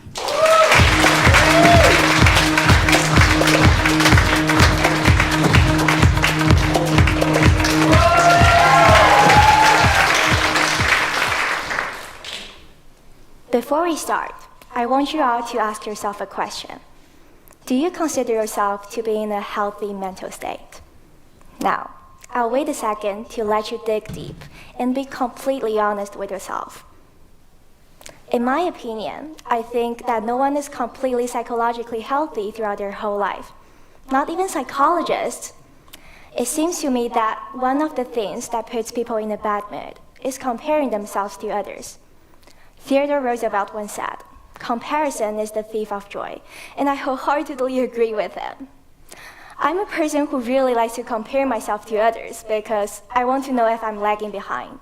Before we start, I want you all to ask yourself a question. Do you consider yourself to be in a healthy mental state? Now, I'll wait a second to let you dig deep and be completely honest with yourself. In my opinion, I think that no one is completely psychologically healthy throughout their whole life, not even psychologists. It seems to me that one of the things that puts people in a bad mood is comparing themselves to others. Theodore Roosevelt once said, "Comparison is the thief of joy," and I wholeheartedly agree with him. I'm a person who really likes to compare myself to others because I want to know if I'm lagging behind.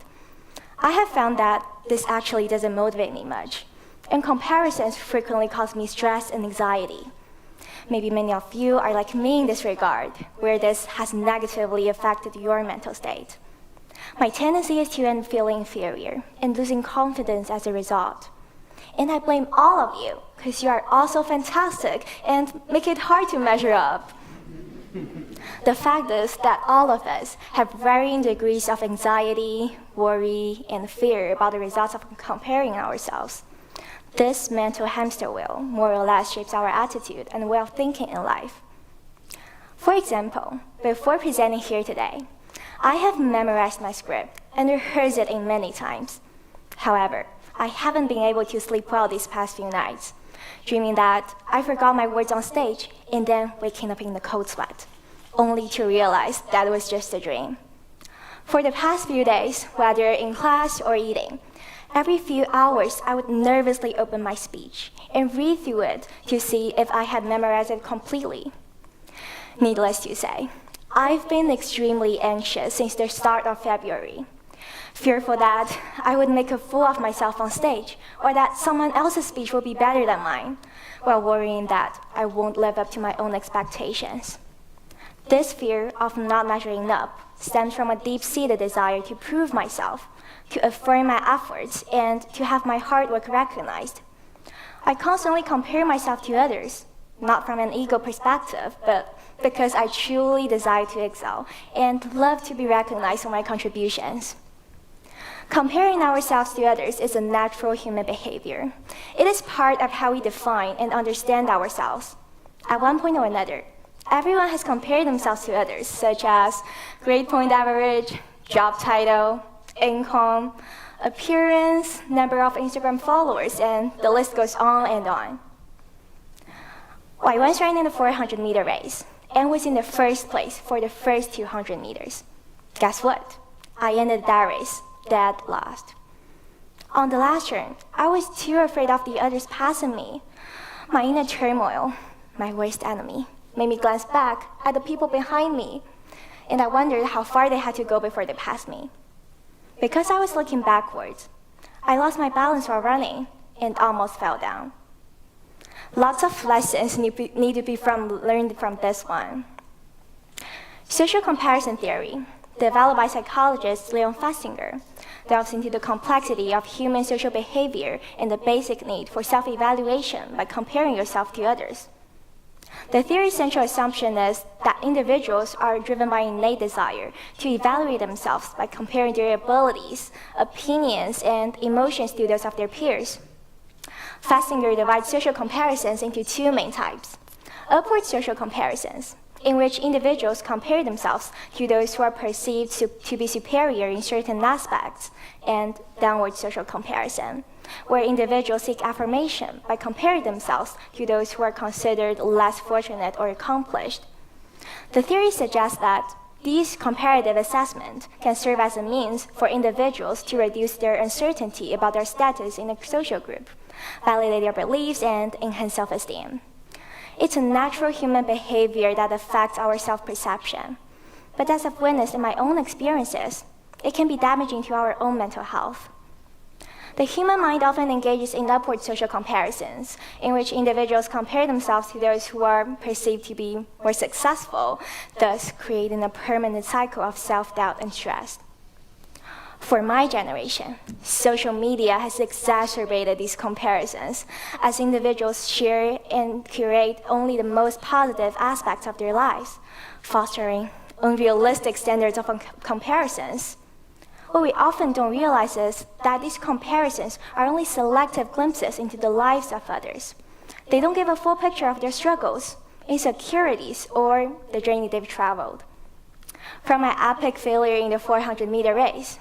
I have found that this actually doesn't motivate me much, and comparisons frequently cause me stress and anxiety. Maybe many of you are like me in this regard, where this has negatively affected your mental state. My tendency is to end feeling inferior and losing confidence as a result. And I blame all of you, because you are also fantastic and make it hard to measure up. The fact is that all of us have varying degrees of anxiety, worry, and fear about the results of comparing ourselves. This mental hamster wheel more or less shapes our attitude and way of thinking in life. For example, before presenting here today, I have memorized my script and rehearsed it in many times. However, I haven't been able to sleep well these past few nights, dreaming that I forgot my words on stage and then waking up in the cold sweat, only to realize that it was just a dream. For the past few days, whether in class or eating, every few hours I would nervously open my speech and read through it to see if I had memorized it completely. Needless to say, I've been extremely anxious since the start of February, fearful that I would make a fool of myself on stage or that someone else's speech will be better than mine, while worrying that I won't live up to my own expectations. This fear of not measuring up stems from a deep-seated desire to prove myself, to affirm my efforts, and to have my hard work recognized. I constantly compare myself to others, not from an ego perspective, but because I truly desire to excel and love to be recognized for my contributions. Comparing ourselves to others is a natural human behavior. It is part of how we define and understand ourselves. At one point or another, everyone has compared themselves to others, such as grade point average, job title, income, appearance, number of Instagram followers, and the list goes on and on. I once ran in the 400-meter race and was in the first place for the first 200 meters. Guess what? I ended that race dead last. On the last turn, I was too afraid of the others passing me. My inner turmoil, my worst enemy, made me glance back at the people behind me, and I wondered how far they had to go before they passed me. Because I was looking backwards, I lost my balance while running and almost fell down. Lots of lessons need to be learned from this one. Social comparison theory, developed by psychologist Leon Festinger, delves into the complexity of human social behavior and the basic need for self-evaluation by comparing yourself to others. The theory's central assumption is that individuals are driven by innate desire to evaluate themselves by comparing their abilities, opinions, and emotions to those of their peers. Festinger divides social comparisons into two main types: upward social comparisons, in which individuals compare themselves to those who are perceived to be superior in certain aspects, and downward social comparison, where individuals seek affirmation by comparing themselves to those who are considered less fortunate or accomplished. The theory suggests that these comparative assessments can serve as a means for individuals to reduce their uncertainty about their status in a social group, validate their beliefs, and enhance self-esteem. It's a natural human behavior that affects our self-perception. But as I've witnessed in my own experiences, it can be damaging to our own mental health. The human mind often engages in upward social comparisons, in which individuals compare themselves to those who are perceived to be more successful, thus creating a permanent cycle of self-doubt and stress. For my generation, social media has exacerbated these comparisons, as individuals share and curate only the most positive aspects of their lives, fostering unrealistic standards of comparisons. What we often don't realize is that these comparisons are only selective glimpses into the lives of others. They don't give a full picture of their struggles, insecurities, or the journey they've traveled. From my epic failure in the 400-meter race,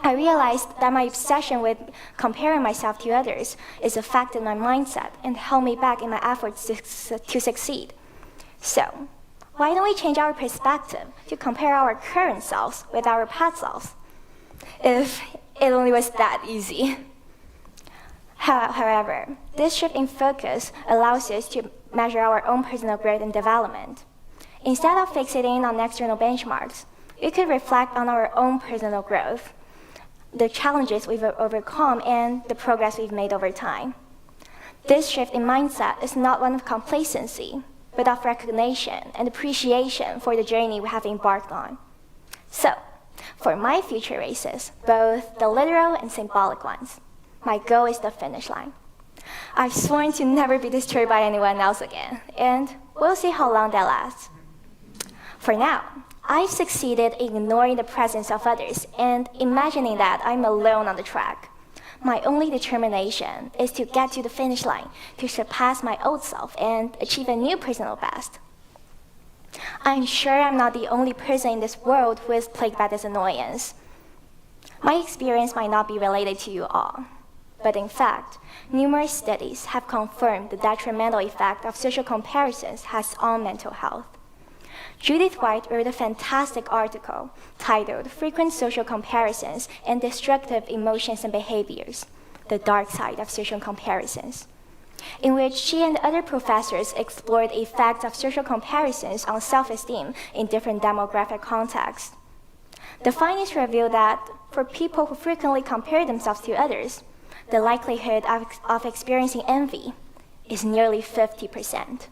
I realized that my obsession with comparing myself to others has affected my mindset and held me back in my efforts to succeed. So, why don't we change our perspective to compare our current selves with our past selves? If it only was that easy. However, this shift in focus allows us to measure our own personal growth and development. Instead of fixating on external benchmarks, we could reflect on our own personal growth, the challenges we've overcome, and the progress we've made over time. This shift in mindset is not one of complacency, but of recognition and appreciation for the journey we have embarked on. So, for my future races, both the literal and symbolic ones, my goal is the finish line. I've sworn to never be disturbed by anyone else again, and we'll see how long that lasts. For now, I've succeeded in ignoring the presence of others and imagining that I'm alone on the track. My only determination is to get to the finish line, to surpass my old self and achieve a new personal best. I'm sure I'm not the only person in this world who is plagued by this annoyance. My experience might not be related to you all, but in fact, numerous studies have confirmed the detrimental effect of social comparisons has on mental health. Judith White wrote a fantastic article titled "Frequent Social Comparisons and Destructive Emotions and Behaviors: The Dark Side of Social Comparisons," in which she and other professors explored the effects of social comparisons on self-esteem in different demographic contexts. The findings reveal that for people who frequently compare themselves to others, the likelihood of experiencing envy is nearly 50%,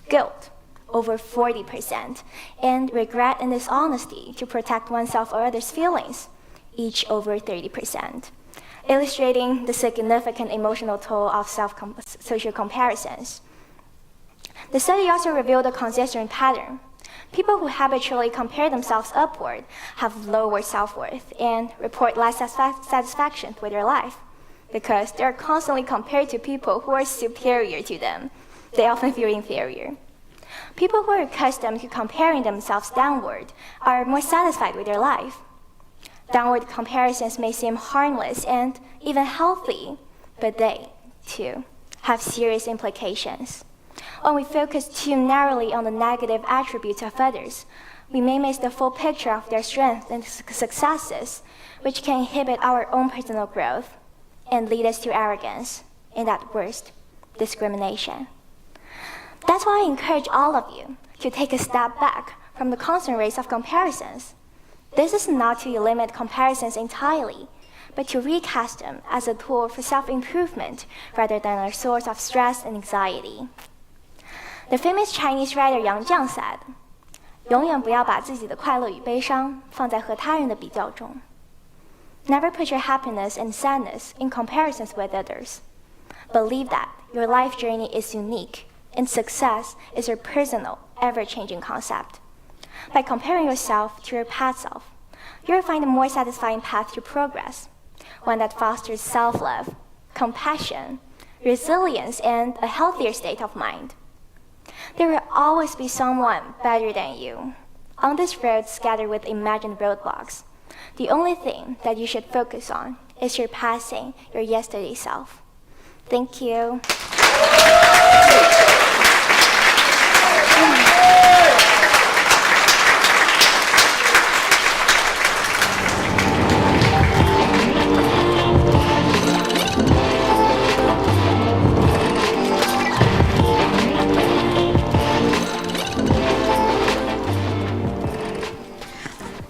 guilt over 40%, and regret and dishonesty to protect oneself or others' feelings, each over 30%, illustrating the significant emotional toll of social comparisons. The study also revealed a consistent pattern. People who habitually compare themselves upward have lower self-worth and report less satisfaction with their life because they're constantly compared to people who are superior to them. They often feel inferior. People who are accustomed to comparing themselves downward are more satisfied with their life. Downward comparisons may seem harmless and even healthy, but they, too, have serious implications. When we focus too narrowly on the negative attributes of others, we may miss the full picture of their strengths and successes, which can inhibit our own personal growth and lead us to arrogance, and at worst, discrimination. That's why I encourage all of you to take a step back from the constant race of comparisons. This is not to eliminate comparisons entirely, but to recast them as a tool for self-improvement rather than a source of stress and anxiety. The famous Chinese writer Yang Jiang said, 永远不要把自己的快乐与悲伤放在和他人的比较中。Never put your happiness and sadness in comparisons with others. Believe that your life journey is unique, and success is your personal, ever-changing concept. By comparing yourself to your past self, you'll find a more satisfying path to progress, one that fosters self-love, compassion, resilience, and a healthier state of mind. There will always be someone better than you. On this road scattered with imagined roadblocks, the only thing that you should focus on is surpassing your yesterday self. Thank you.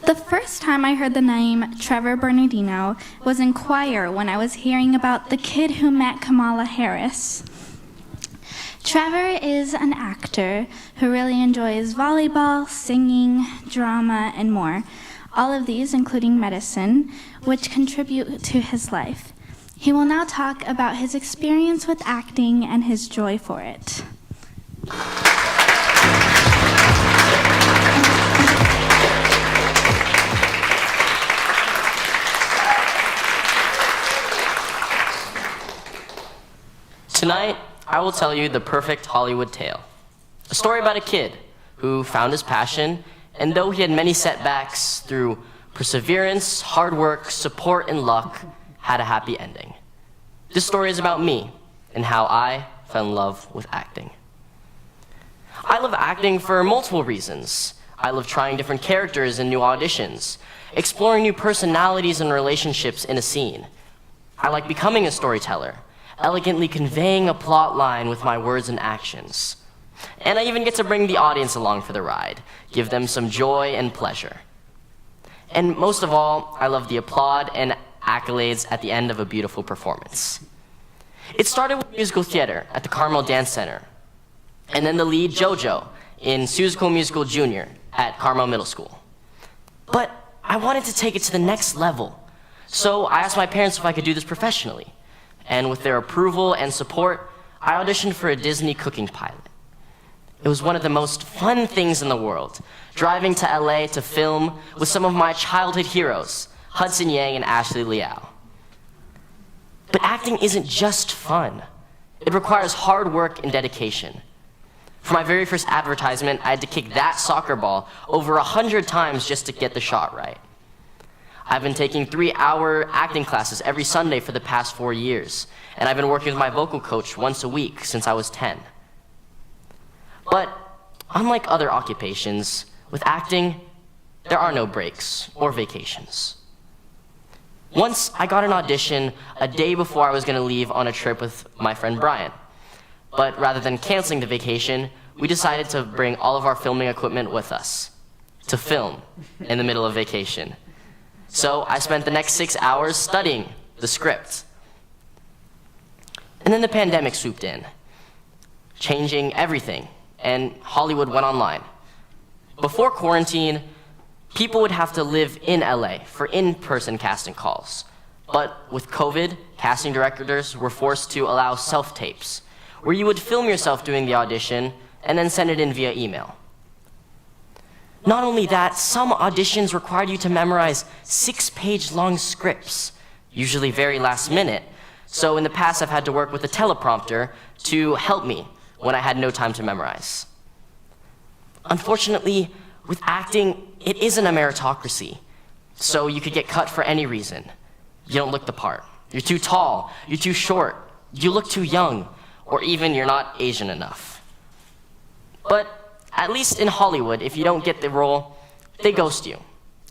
The first time I heard the name Trevor Bernardino was in choir when I was hearing about the kid who met Kamala Harris. Trevor is an actor who really enjoys volleyball, singing, drama, and more. All of these including medicine, which contribute to his life. He will now talk about his experience with acting and his joy for it. Tonight, I will tell you the perfect Hollywood tale. A story about a kid who found his passion, and though he had many setbacks, through perseverance, hard work, support, and luck, had a happy ending. This story is about me and how I fell in love with acting. I love acting for multiple reasons. I love trying different characters in new auditions, exploring new personalities and relationships in a scene. I like becoming a storyteller, elegantly conveying a plot line with my words and actions. And I even get to bring the audience along for the ride, give them some joy and pleasure. And most of all, I love the applaud and accolades at the end of a beautiful performance. It started with musical theater at the Carmel Dance Center, and then the lead JoJo in Seussical Musical Junior at Carmel Middle School. But I wanted to take it to the next level, so I asked my parents if I could do this professionally. And with their approval and support, I auditioned for a Disney cooking pilot. It was one of the most fun things in the world, driving to LA to film with some of my childhood heroes, Hudson Yang and Ashley Liao. But acting isn't just fun. It requires hard work and dedication. For my very first advertisement, I had to kick that soccer ball over 100 times just to get the shot right. I've been taking 3-hour acting classes every Sunday for the past 4 years, and I've been working with my vocal coach once a week since I was 10. But unlike other occupations, with acting, there are no breaks or vacations. Once I got an audition a day before I was going to leave on a trip with my friend Brian. But rather than canceling the vacation, we decided to bring all of our filming equipment with us to film in the middle of vacation. So I spent the next 6 hours studying the script. And then the pandemic swooped in, changing everything, and Hollywood went online. Before quarantine, people would have to live in LA for in-person casting calls. But with COVID, casting directors were forced to allow self-tapes, where you would film yourself doing the audition and then send it in via email. Not only that, some auditions required you to memorize 6-page long scripts, usually very last minute. So in the past, I've had to work with a teleprompter to help me when I had no time to memorize. Unfortunately, with acting, it isn't a meritocracy. So you could get cut for any reason. You don't look the part. You're too tall. You're too short. You look too young. Or even you're not Asian enough. But at least in Hollywood, if you don't get the role, they ghost you.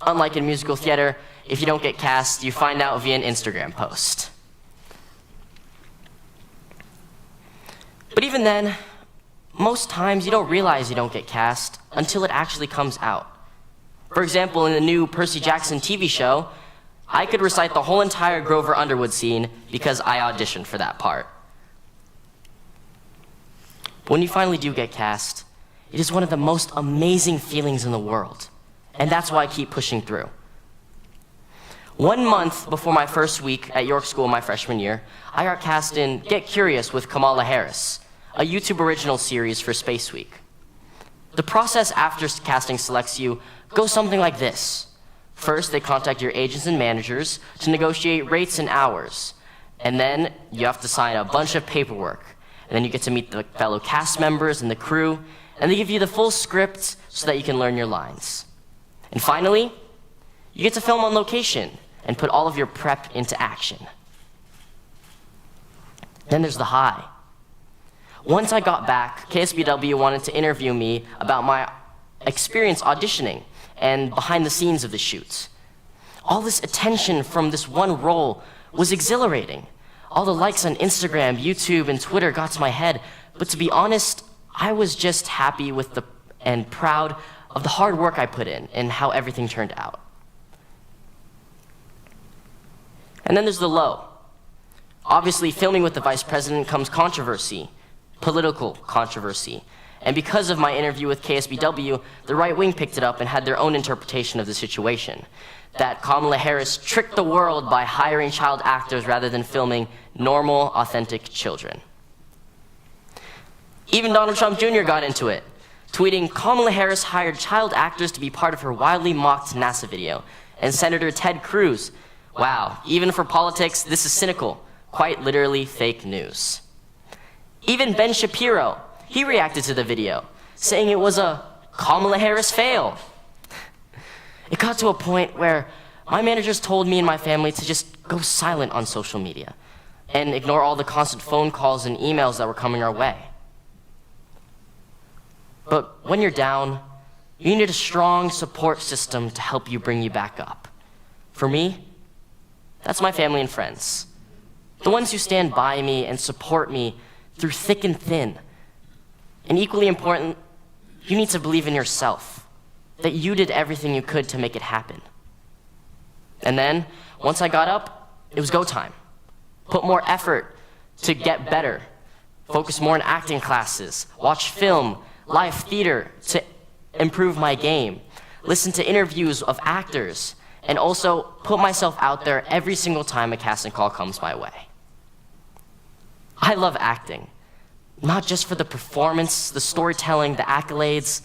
Unlike in musical theater, if you don't get cast, you find out via an Instagram post. But even then, most times you don't realize you don't get cast until it actually comes out. For example, in the new Percy Jackson TV show, I could recite the whole entire Grover Underwood scene because I auditioned for that part. But when you finally do get cast, it is one of the most amazing feelings in the world. And that's why I keep pushing through. 1 month before my first week at York School my freshman year, I got cast in Get Curious with Kamala Harris, a YouTube original series for Space Week. The process after casting selects you goes something like this. First, they contact your agents and managers to negotiate rates and hours. And then you have to sign a bunch of paperwork. And then you get to meet the fellow cast members and the crew, and they give you the full script so that you can learn your lines. And finally, you get to film on location and put all of your prep into action. Then there's the high. Once I got back, KSBW wanted to interview me about my experience auditioning and behind the scenes of the shoots. All this attention from this one role was exhilarating. All the likes on Instagram, YouTube, and Twitter got to my head, but to be honest, I was just happy with and proud of the hard work I put in and how everything turned out. And then there's the low. Obviously, filming with the vice president comes controversy, political controversy. And because of my interview with KSBW, the right wing picked it up and had their own interpretation of the situation. That Kamala Harris tricked the world by hiring child actors rather than filming normal, authentic children. Even Donald Trump Jr. got into it, tweeting, Kamala Harris hired child actors to be part of her wildly mocked NASA video. And Senator Ted Cruz, wow, even for politics, this is cynical, quite literally fake news. Even Ben Shapiro, he reacted to the video, saying it was a Kamala Harris fail. It got to a point where my managers told me and my family to just go silent on social media and ignore all the constant phone calls and emails that were coming our way. But when you're down, you need a strong support system to help you bring you back up. For me, that's my family and friends. The ones who stand by me and support me through thick and thin. And equally important, you need to believe in yourself, that you did everything you could to make it happen. And then, once I got up, it was go time. Put more effort to get better. Focus more on acting classes, watch film, live theater to improve my game, listen to interviews of actors, and also put myself out there every single time a casting call comes my way. I love acting, not just for the performance, the storytelling, the accolades.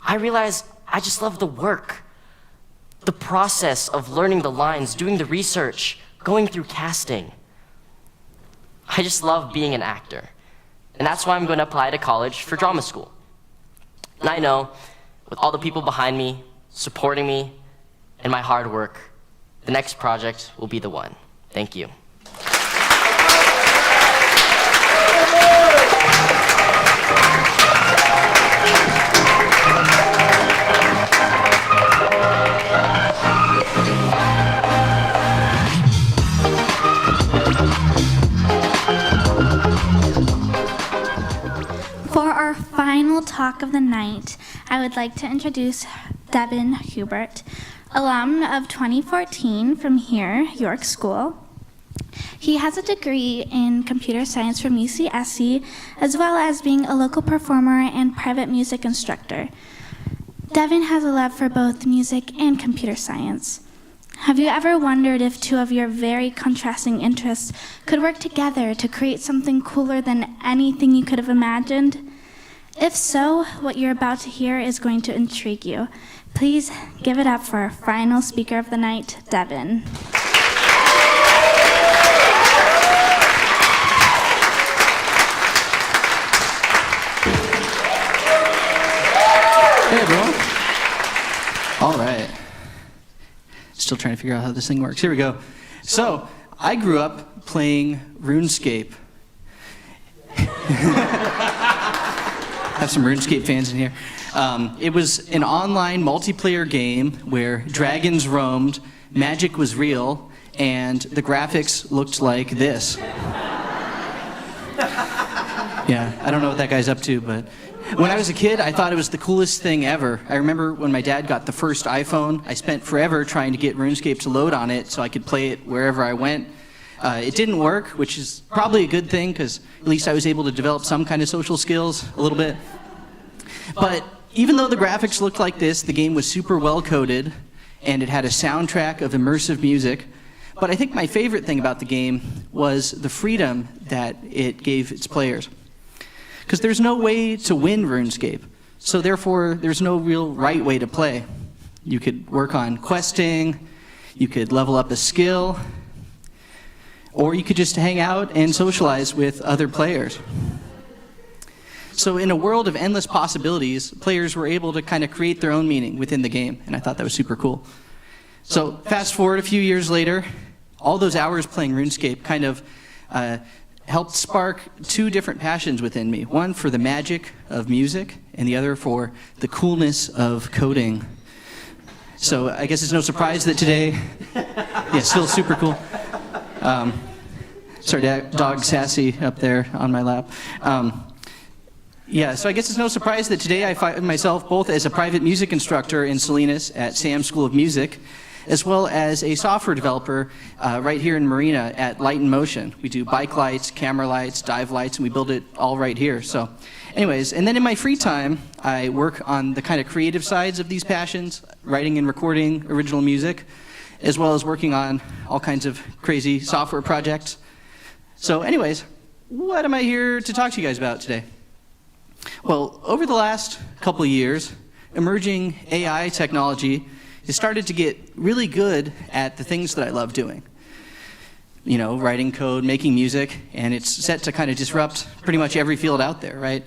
I realize I just love the work, the process of learning the lines, doing the research, going through casting. I just love being an actor. And that's why I'm going to apply to college for drama school. And I know, with all the people behind me, supporting me, and my hard work, the next project will be the one. Thank you. For our final talk of the night, I would like to introduce Devin Hubert, alum of 2014 from here, York School. He has a degree in computer science from UCSC, as well as being a local performer and private music instructor. Devin has a love for both music and computer science. Have you ever wondered if two of your very contrasting interests could work together to create something cooler than anything you could have imagined? If so, what you're about to hear is going to intrigue you. Please give it up for our final speaker of the night, Devin. Hey everyone. All right. Still trying to figure out how this thing works. Here we go. So, I grew up playing RuneScape. Have some RuneScape fans in here. It was an online multiplayer game where dragons roamed, magic was real, and the graphics looked like this. Yeah, I don't know what that guy's up to, but when I was a kid, I thought it was the coolest thing ever. I remember when my dad got the first iPhone, I spent forever trying to get RuneScape to load on it so I could play it wherever I went. It didn't work, which is probably a good thing, because at least I was able to develop some kind of social skills a little bit. But even though the graphics looked like this, the game was super well coded, and it had a soundtrack of immersive music. But I think my favorite thing about the game was the freedom that it gave its players. Because there's no way to win RuneScape, so therefore there's no real right way to play. You could work on questing, you could level up a skill, or you could just hang out and socialize with other players. So in a world of endless possibilities, players were able to kind of create their own meaning within the game, and I thought that was super cool. So fast forward a few years later, all those hours playing RuneScape kind of helped spark two different passions within me. One for the magic of music, and the other for the coolness of coding. So I guess it's no surprise that today, yeah, still super cool. Sorry, dog Sassy up there on my lap. Yeah, so I guess it's no surprise that today I find myself both as a private music instructor in Salinas at Sam's School of Music, as well as a software developer right here in Marina at Light in Motion. We do bike lights, camera lights, dive lights, and we build it all right here. So anyways, and then in my free time, I work on the kind of creative sides of these passions, writing and recording original music, as well as working on all kinds of crazy software projects. So anyways, what am I here to talk to you guys about today? Well, over the last couple of years, emerging AI technology has started to get really good at the things that I love doing. You know, writing code, making music, and it's set to kind of disrupt pretty much every field out there, right?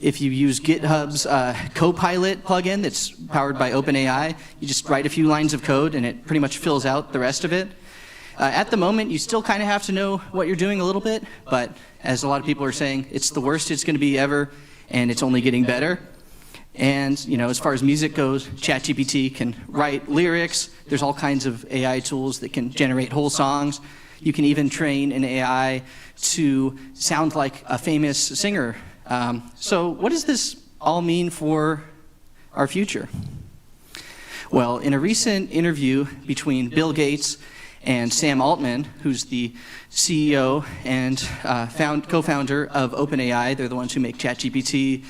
If you use GitHub's Copilot plugin that's powered by OpenAI, you just write a few lines of code and it pretty much fills out the rest of it. At the moment, you still kind of have to know what you're doing a little bit, but as a lot of people are saying, it's the worst it's going to be ever, and it's only getting better. And, you know, as far as music goes, ChatGPT can write lyrics. There's all kinds of AI tools that can generate whole songs. You can even train an AI to sound like a famous singer. So what does this all mean for our future? Well, in a recent interview between Bill Gates and Sam Altman, who's the CEO and co-founder of OpenAI. They're the ones who make ChatGPT,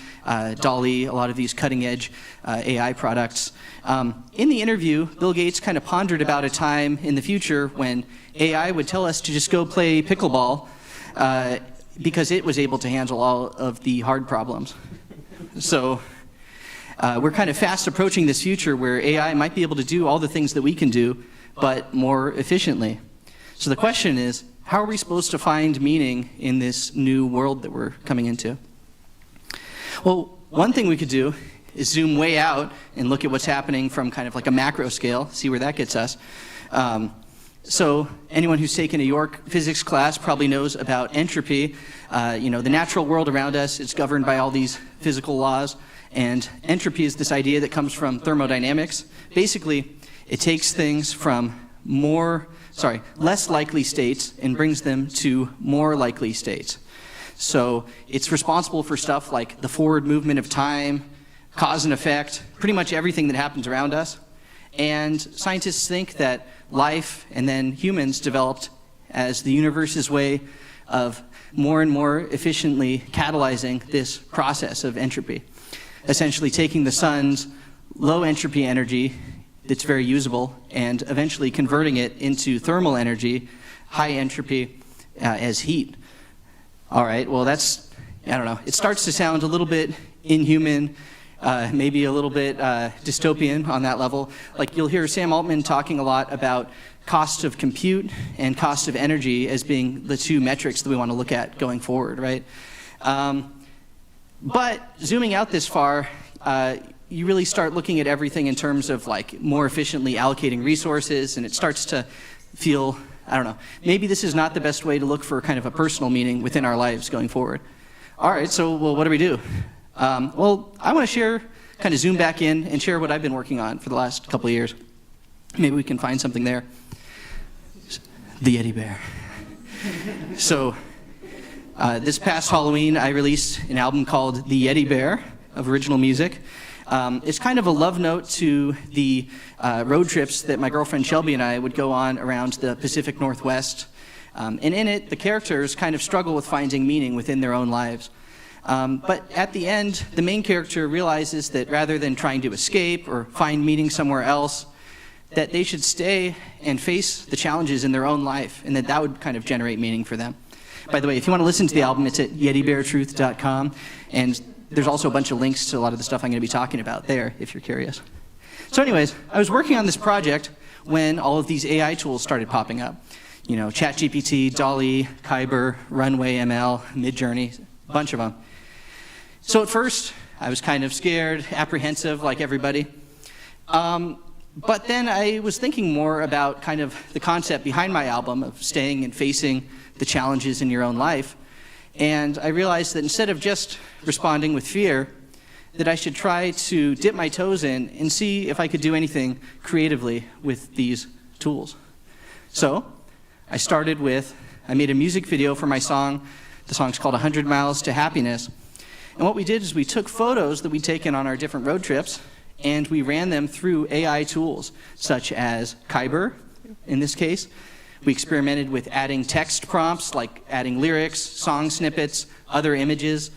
DALL-E, a lot of these cutting-edge AI products. In the interview, Bill Gates kind of pondered about a time in the future when AI would tell us to just go play pickleball because it was able to handle all of the hard problems. So we're kind of fast approaching this future where AI might be able to do all the things that we can do, but more efficiently. So the question is, how are we supposed to find meaning in this new world that we're coming into? Well, one thing we could do is zoom way out and look at what's happening from kind of like a macro scale, see where that gets us. So anyone who's taken a York physics class probably knows about entropy. You know, the natural world around us is governed by all these physical laws, and entropy is this idea that comes from thermodynamics. Basically, it takes things from less likely states and brings them to more likely states. So it's responsible for stuff like the forward movement of time, cause and effect, pretty much everything that happens around us. And scientists think that life and then humans developed as the universe's way of more and more efficiently catalyzing this process of entropy. Essentially taking the sun's low entropy energy that's very usable, and eventually converting it into thermal energy, high entropy, as heat. All right, well that's, I don't know, it starts to sound a little bit inhuman, maybe a little bit dystopian on that level. Like you'll hear Sam Altman talking a lot about cost of compute and cost of energy as being the two metrics that we want to look at going forward, right? But zooming out this far, you really start looking at everything in terms of like more efficiently allocating resources, and it starts to feel, I don't know, maybe this is not the best way to look for kind of a personal meaning within our lives going forward. All right, so well, what do we do? Well, I want to share, kind of zoom back in and share what I've been working on for the last couple of years. Maybe we can find something there. The Yeti Bear. So This past Halloween, I released an album called The Yeti Bear of original music. It's kind of a love note to the road trips that my girlfriend Shelby and I would go on around the Pacific Northwest. And in it, the characters kind of struggle with finding meaning within their own lives. But at the end, the main character realizes that rather than trying to escape or find meaning somewhere else, that they should stay and face the challenges in their own life, and that would kind of generate meaning for them. By the way, if you want to listen to the album, it's at yetibeartruth.com, and there's also a bunch of links to a lot of the stuff I'm going to be talking about there, if you're curious. So anyways, I was working on this project when all of these AI tools started popping up. You know, ChatGPT, DALL-E, Kyber, Runway ML, Midjourney, a bunch of them. So at first, I was kind of scared, apprehensive, like everybody. But then I was thinking more about kind of the concept behind my album of staying and facing the challenges in your own life. And I realized that instead of just responding with fear, that I should try to dip my toes in and see if I could do anything creatively with these tools. So I made a music video for my song. The song's called 100 Miles to Happiness. And what we did is we took photos that we'd taken on our different road trips, and we ran them through AI tools, such as Kyber, in this case. We experimented with adding text prompts, like adding lyrics, song snippets, other images.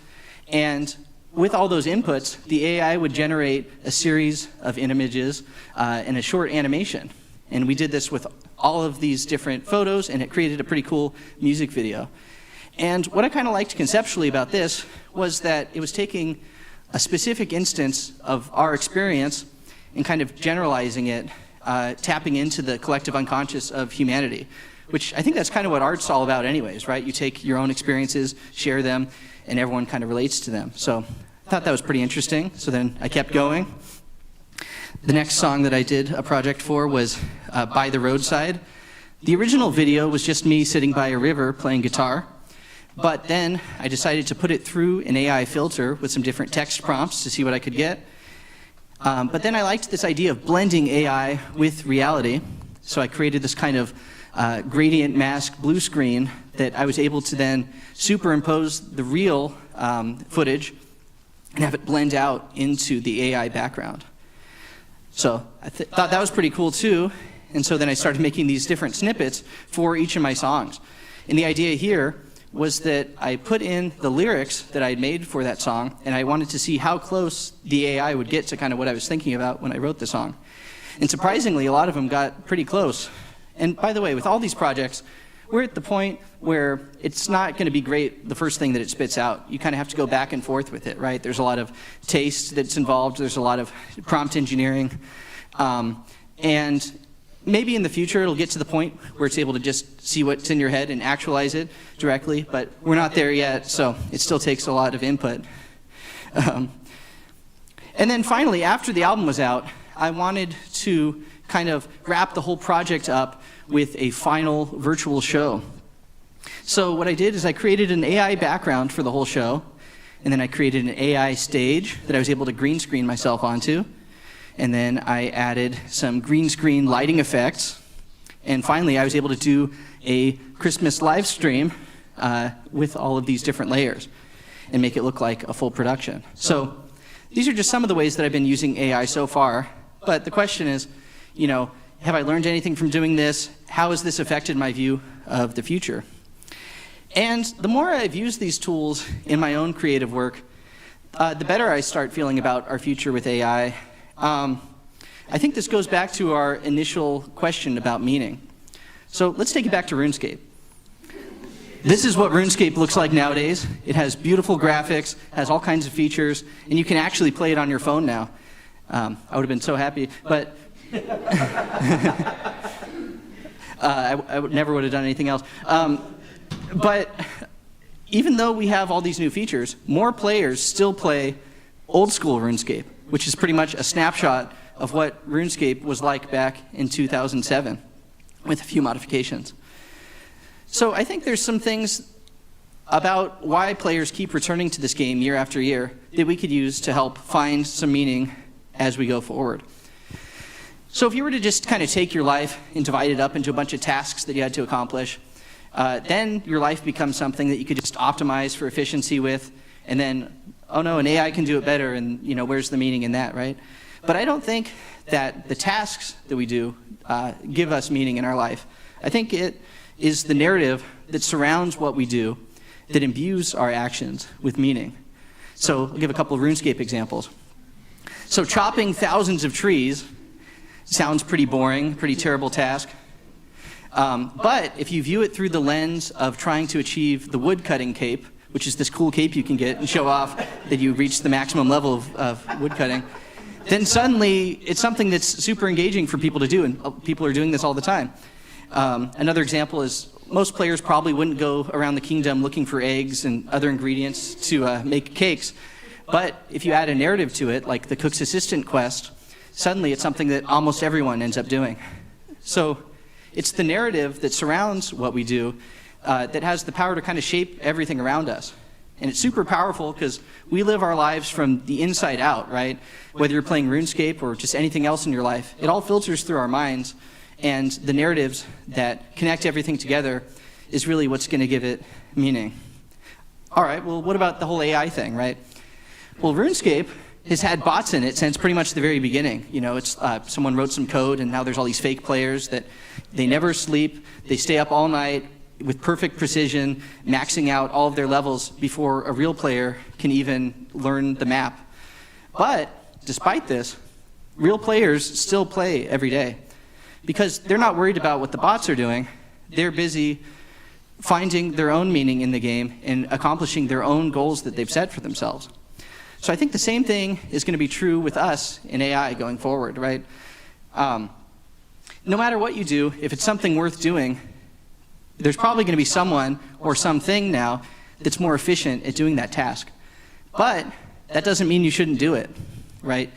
And with all those inputs, the AI would generate a series of images and a short animation. And we did this with all of these different photos, and it created a pretty cool music video. And what I kind of liked conceptually about this was that it was taking a specific instance of our experience and kind of generalizing it, tapping into the collective unconscious of humanity, which I think that's kind of what art's all about anyways, right? You take your own experiences, share them, and everyone kind of relates to them. So I thought that was pretty interesting, so then I kept going. The next song that I did a project for was By the Roadside. The original video was just me sitting by a river playing guitar. But then I decided to put it through an AI filter with some different text prompts to see what I could get. But then I liked this idea of blending AI with reality. So I created this kind of gradient mask blue screen that I was able to then superimpose the real footage and have it blend out into the AI background. So I thought that was pretty cool too. And so then I started making these different snippets for each of my songs. And the idea here was that I put in the lyrics that I had made for that song, and I wanted to see how close the AI would get to kind of what I was thinking about when I wrote the song. And surprisingly, a lot of them got pretty close. And by the way, with all these projects, we're at the point where it's not going to be great the first thing that it spits out. You kind of have to go back and forth with it, right? There's a lot of taste that's involved. There's a lot of prompt engineering. And maybe in the future it'll get to the point where it's able to just see what's in your head and actualize it directly, but we're not there yet, so it still takes a lot of input. And then finally, after the album was out, I wanted to kind of wrap the whole project up with a final virtual show. So what I did is I created an AI background for the whole show, and then I created an AI stage that I was able to green screen myself onto. And then I added some green screen lighting effects. And finally, I was able to do a Christmas live stream with all of these different layers and make it look like a full production. So these are just some of the ways that I've been using AI so far. But the question is, you know, have I learned anything from doing this? How has this affected my view of the future? And the more I've used these tools in my own creative work, the better I start feeling about our future with AI. I think this goes back to our initial question about meaning. So let's take it back to RuneScape. This is what RuneScape looks like nowadays. It has beautiful graphics, has all kinds of features, and you can actually play it on your phone now. I would have been so happy, but I never would have done anything else. But even though we have all these new features, more players still play old school RuneScape, which is pretty much a snapshot of what RuneScape was like back in 2007, with a few modifications. So I think there's some things about why players keep returning to this game year after year that we could use to help find some meaning as we go forward. So if you were to just kind of take your life and divide it up into a bunch of tasks that you had to accomplish, then your life becomes something that you could just optimize for efficiency with, and then, oh no, an AI can do it better, and where's the meaning in that, right? But I don't think that the tasks that we do give us meaning in our life. I think it is the narrative that surrounds what we do that imbues our actions with meaning. So I'll give a couple of RuneScape examples. So chopping thousands of trees sounds pretty boring, pretty terrible task. But if you view it through the lens of trying to achieve the woodcutting cape, which is this cool cape you can get and show off that you reached the maximum level of woodcutting, then suddenly it's something that's super engaging for people to do, and people are doing this all the time. Another example is most players probably wouldn't go around the kingdom looking for eggs and other ingredients to make cakes. But if you add a narrative to it, like the cook's assistant quest, suddenly it's something that almost everyone ends up doing. So it's the narrative that surrounds what we do that has the power to kind of shape everything around us. And it's super powerful because we live our lives from the inside out, right? Whether you're playing RuneScape or just anything else in your life, it all filters through our minds. And the narratives that connect everything together is really what's going to give it meaning. All right, well, what about the whole AI thing, right? Well, RuneScape has had bots in it since pretty much the very beginning. It's someone wrote some code, and now there's all these fake players that they never sleep. They stay up all night with perfect precision, maxing out all of their levels before a real player can even learn the map. But despite this, real players still play every day because they're not worried about what the bots are doing. They're busy finding their own meaning in the game and accomplishing their own goals that they've set for themselves. So I think the same thing is going to be true with us in AI going forward, right? No matter what you do, if it's something worth doing, there's probably going to be someone or something now that's more efficient at doing that task. But that doesn't mean you shouldn't do it, right?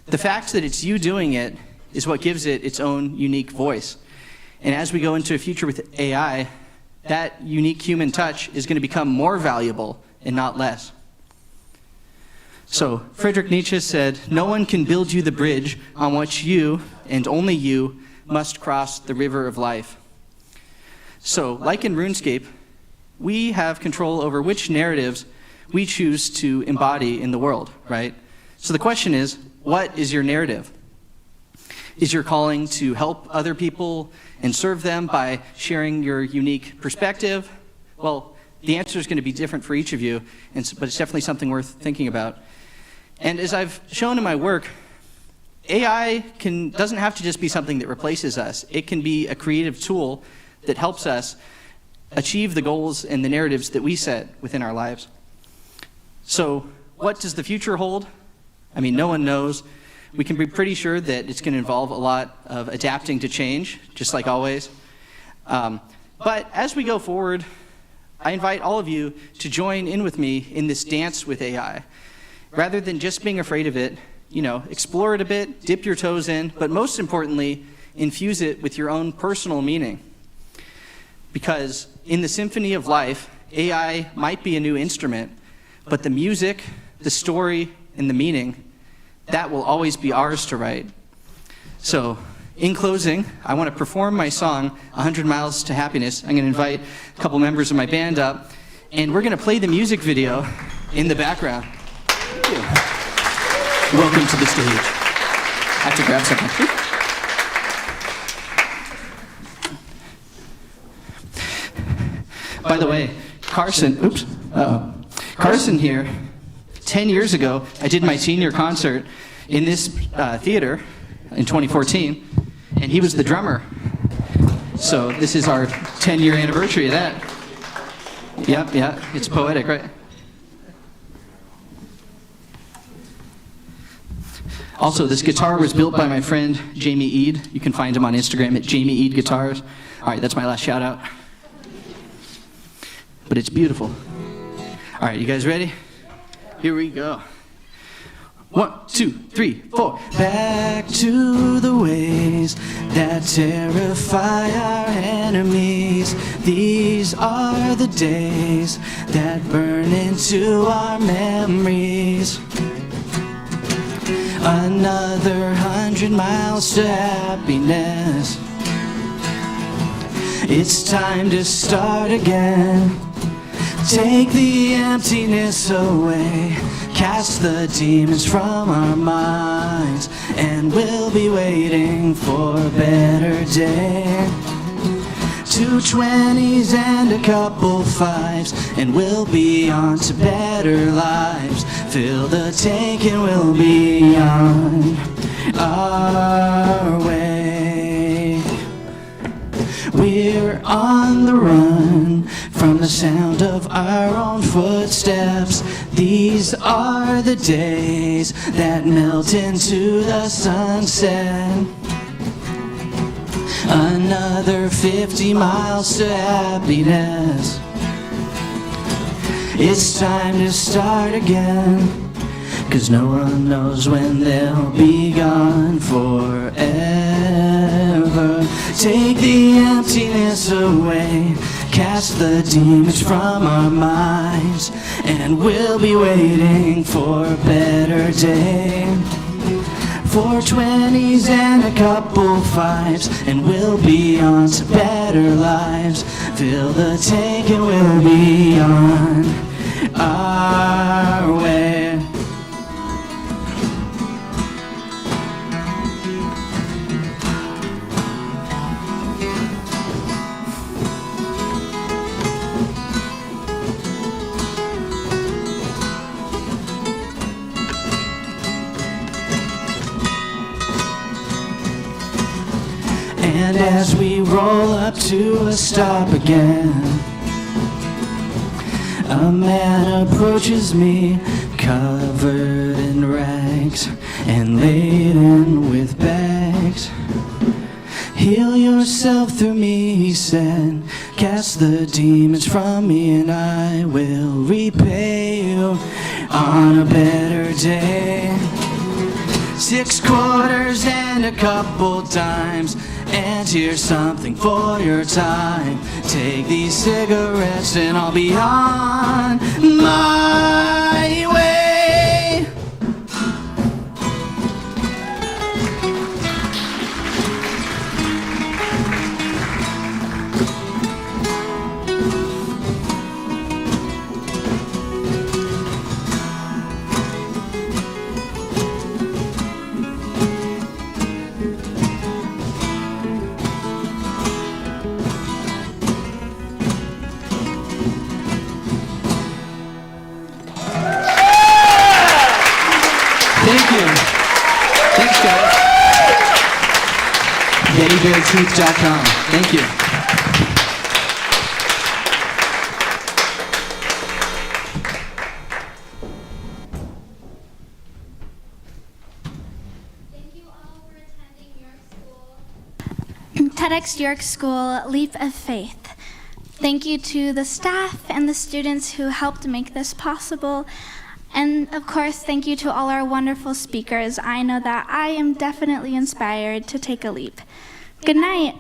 The fact that it's you doing it is what gives it its own unique voice. And as we go into a future with AI, that unique human touch is going to become more valuable and not less. So Friedrich Nietzsche said, "No one can build you the bridge on which you, and only you, must cross the river of life." So, like in RuneScape, we have control over which narratives we choose to embody in the world, right? So the question is, what is your narrative? Is your calling to help other people and serve them by sharing your unique perspective? Well, the answer is going to be different for each of you, but it's definitely something worth thinking about. And as I've shown in my work, AI doesn't have to just be something that replaces us. It can be a creative tool that helps us achieve the goals and the narratives that we set within our lives. So what does the future hold? I mean, no one knows. We can be pretty sure that it's going to involve a lot of adapting to change, just like always. But as we go forward, I invite all of you to join in with me in this dance with AI. Rather than just being afraid of it, explore it a bit, dip your toes in, but most importantly, infuse it with your own personal meaning. Because in the symphony of life, AI might be a new instrument, but the music, the story, and the meaning, that will always be ours to write. So, in closing, I want to perform my song, 100 Miles to Happiness. I'm going to invite a couple members of my band up, and we're going to play the music video in the background. Thank you. Welcome to the stage. I have to grab something. By the way, Carson here, 10 years ago, I did my senior concert in this theater in 2014, and he was the drummer. So this is our 10-year anniversary of that. Yeah, it's poetic, right? Also, this guitar was built by my friend, Jamie Eade. You can find him on Instagram at Jamie Eade Guitars. All right, that's my last shout out. But it's beautiful. All right, you guys ready? Here we go. 1, 2, 3, 4. Back to the ways that terrify our enemies. These are the days that burn into our memories. Another 100 miles to happiness. It's time to start again. Take the emptiness away. Cast the demons from our minds, and we'll be waiting for a better day. 2 20s and a couple 5s, and we'll be on to better lives. Fill the tank and we'll be on our way. We're on the run from the sound of our own footsteps. These are the days that melt into the sunset. Another 50 miles to happiness. It's time to start again, 'cause no one knows when they'll be gone forever. Take the emptiness away. Cast the demons from our minds, and we'll be waiting for a better day. 4 20s and a couple 5s, and we'll be on to better lives. Fill the tank and we'll be on our way. And as we roll up to a stop again, a man approaches me, covered in rags and laden with bags. Heal yourself through me, he said. Cast the demons from me and I will repay you on a better day. 6 quarters and a couple dimes, and here's something for your time. Take these cigarettes and I'll be on my way. Thank you. Thanks, guys. GettyBearTruth.com. Thank you. Thank you all for attending York School. TEDx York School Leap of Faith. Thank you to the staff and the students who helped make this possible. And of course, thank you to all our wonderful speakers. I know that I am definitely inspired to take a leap. Good night.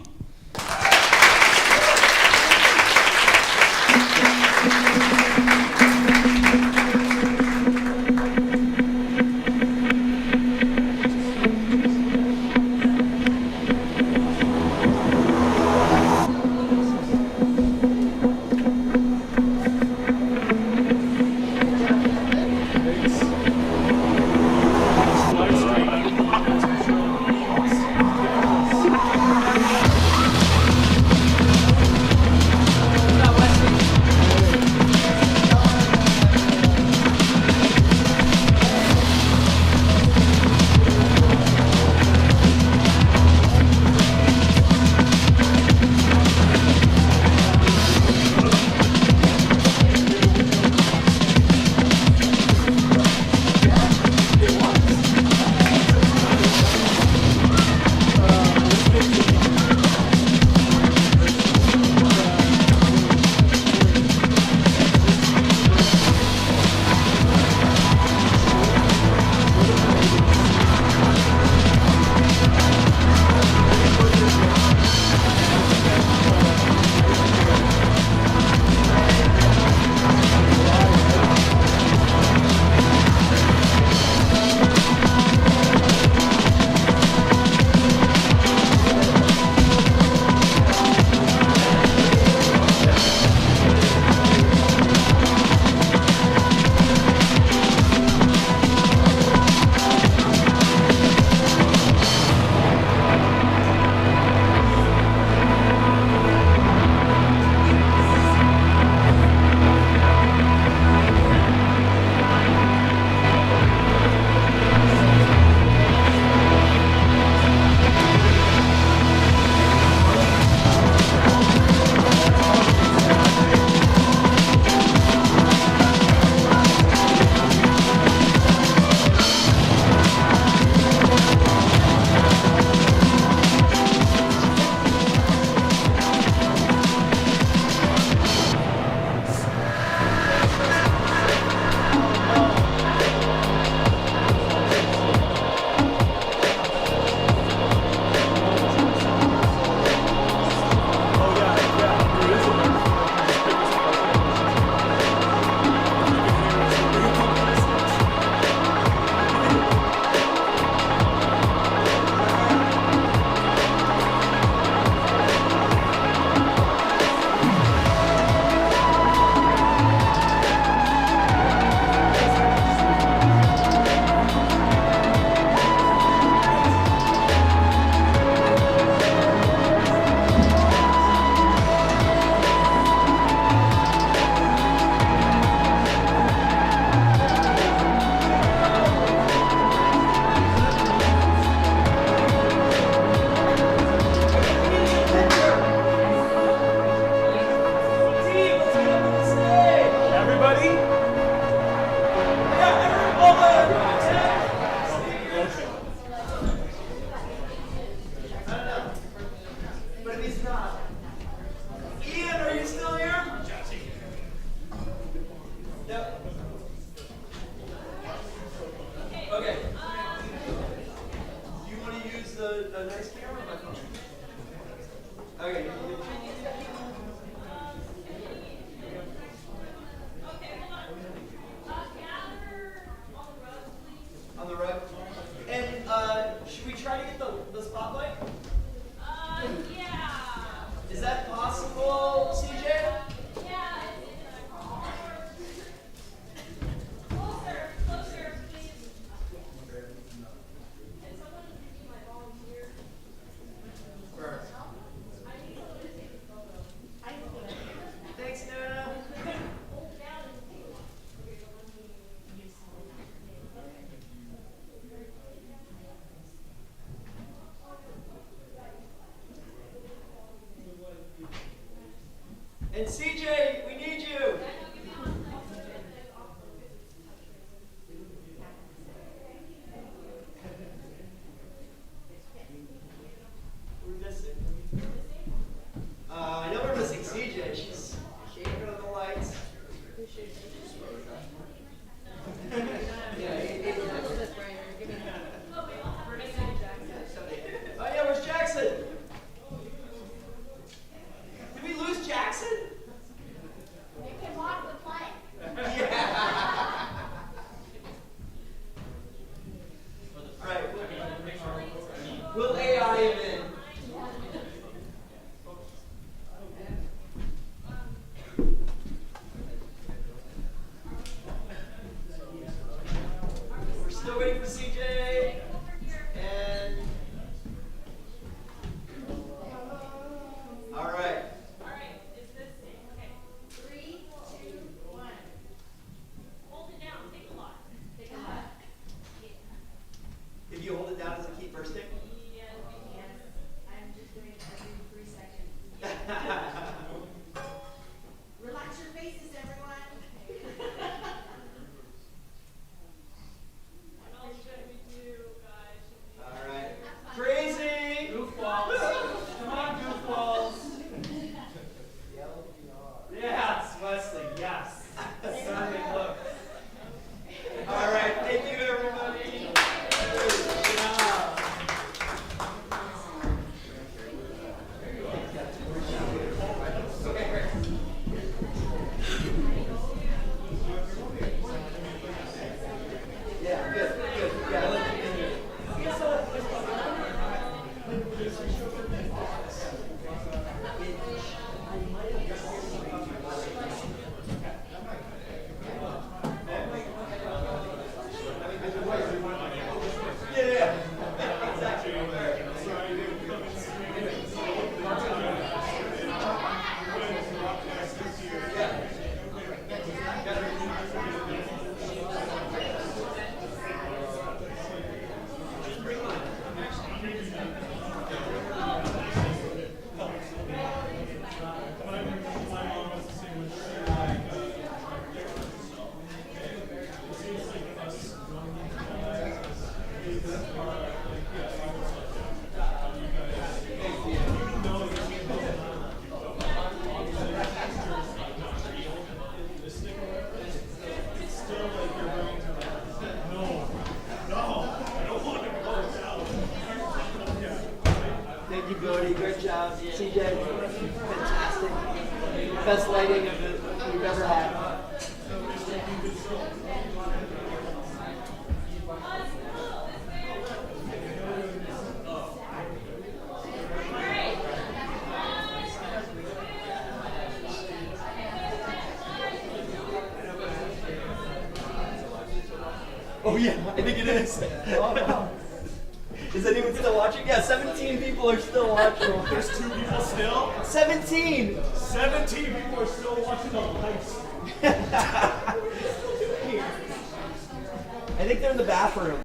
And CJ, we need you. We're missing. I know we're missing CJ. She's shaking under the lights. Oh yeah, where's Jackson? Did we lose Jackson? You can walk the plank. Yeah. All right. We'll AI him in. We're still waiting for CJ. And all right. All right, is this okay? 3, 2, 1. Hold it down. Take a lot. Take a lot. If you hold it down, does it keep bursting? Yes. I'm just doing it every 3 seconds. Relax your faces, everyone. What else should we do, guys? All right. Crazy. Goofballs. Come on, goofballs. Yes, Wesley. Yes. Sounding look. All right. Thank you, everybody. Good job. Yeah, good. Yeah, let's continue. Yeah. Exactly. Thank you, Bodie. Great job. CJ, fantastic. Best lighting we've ever had. Oh yeah, I think it is. Oh no. Is anyone still watching? Yeah, 17 people are still watching. There's 2 people still? 17! 17 people are still watching the live stream. I think they're in the bathroom.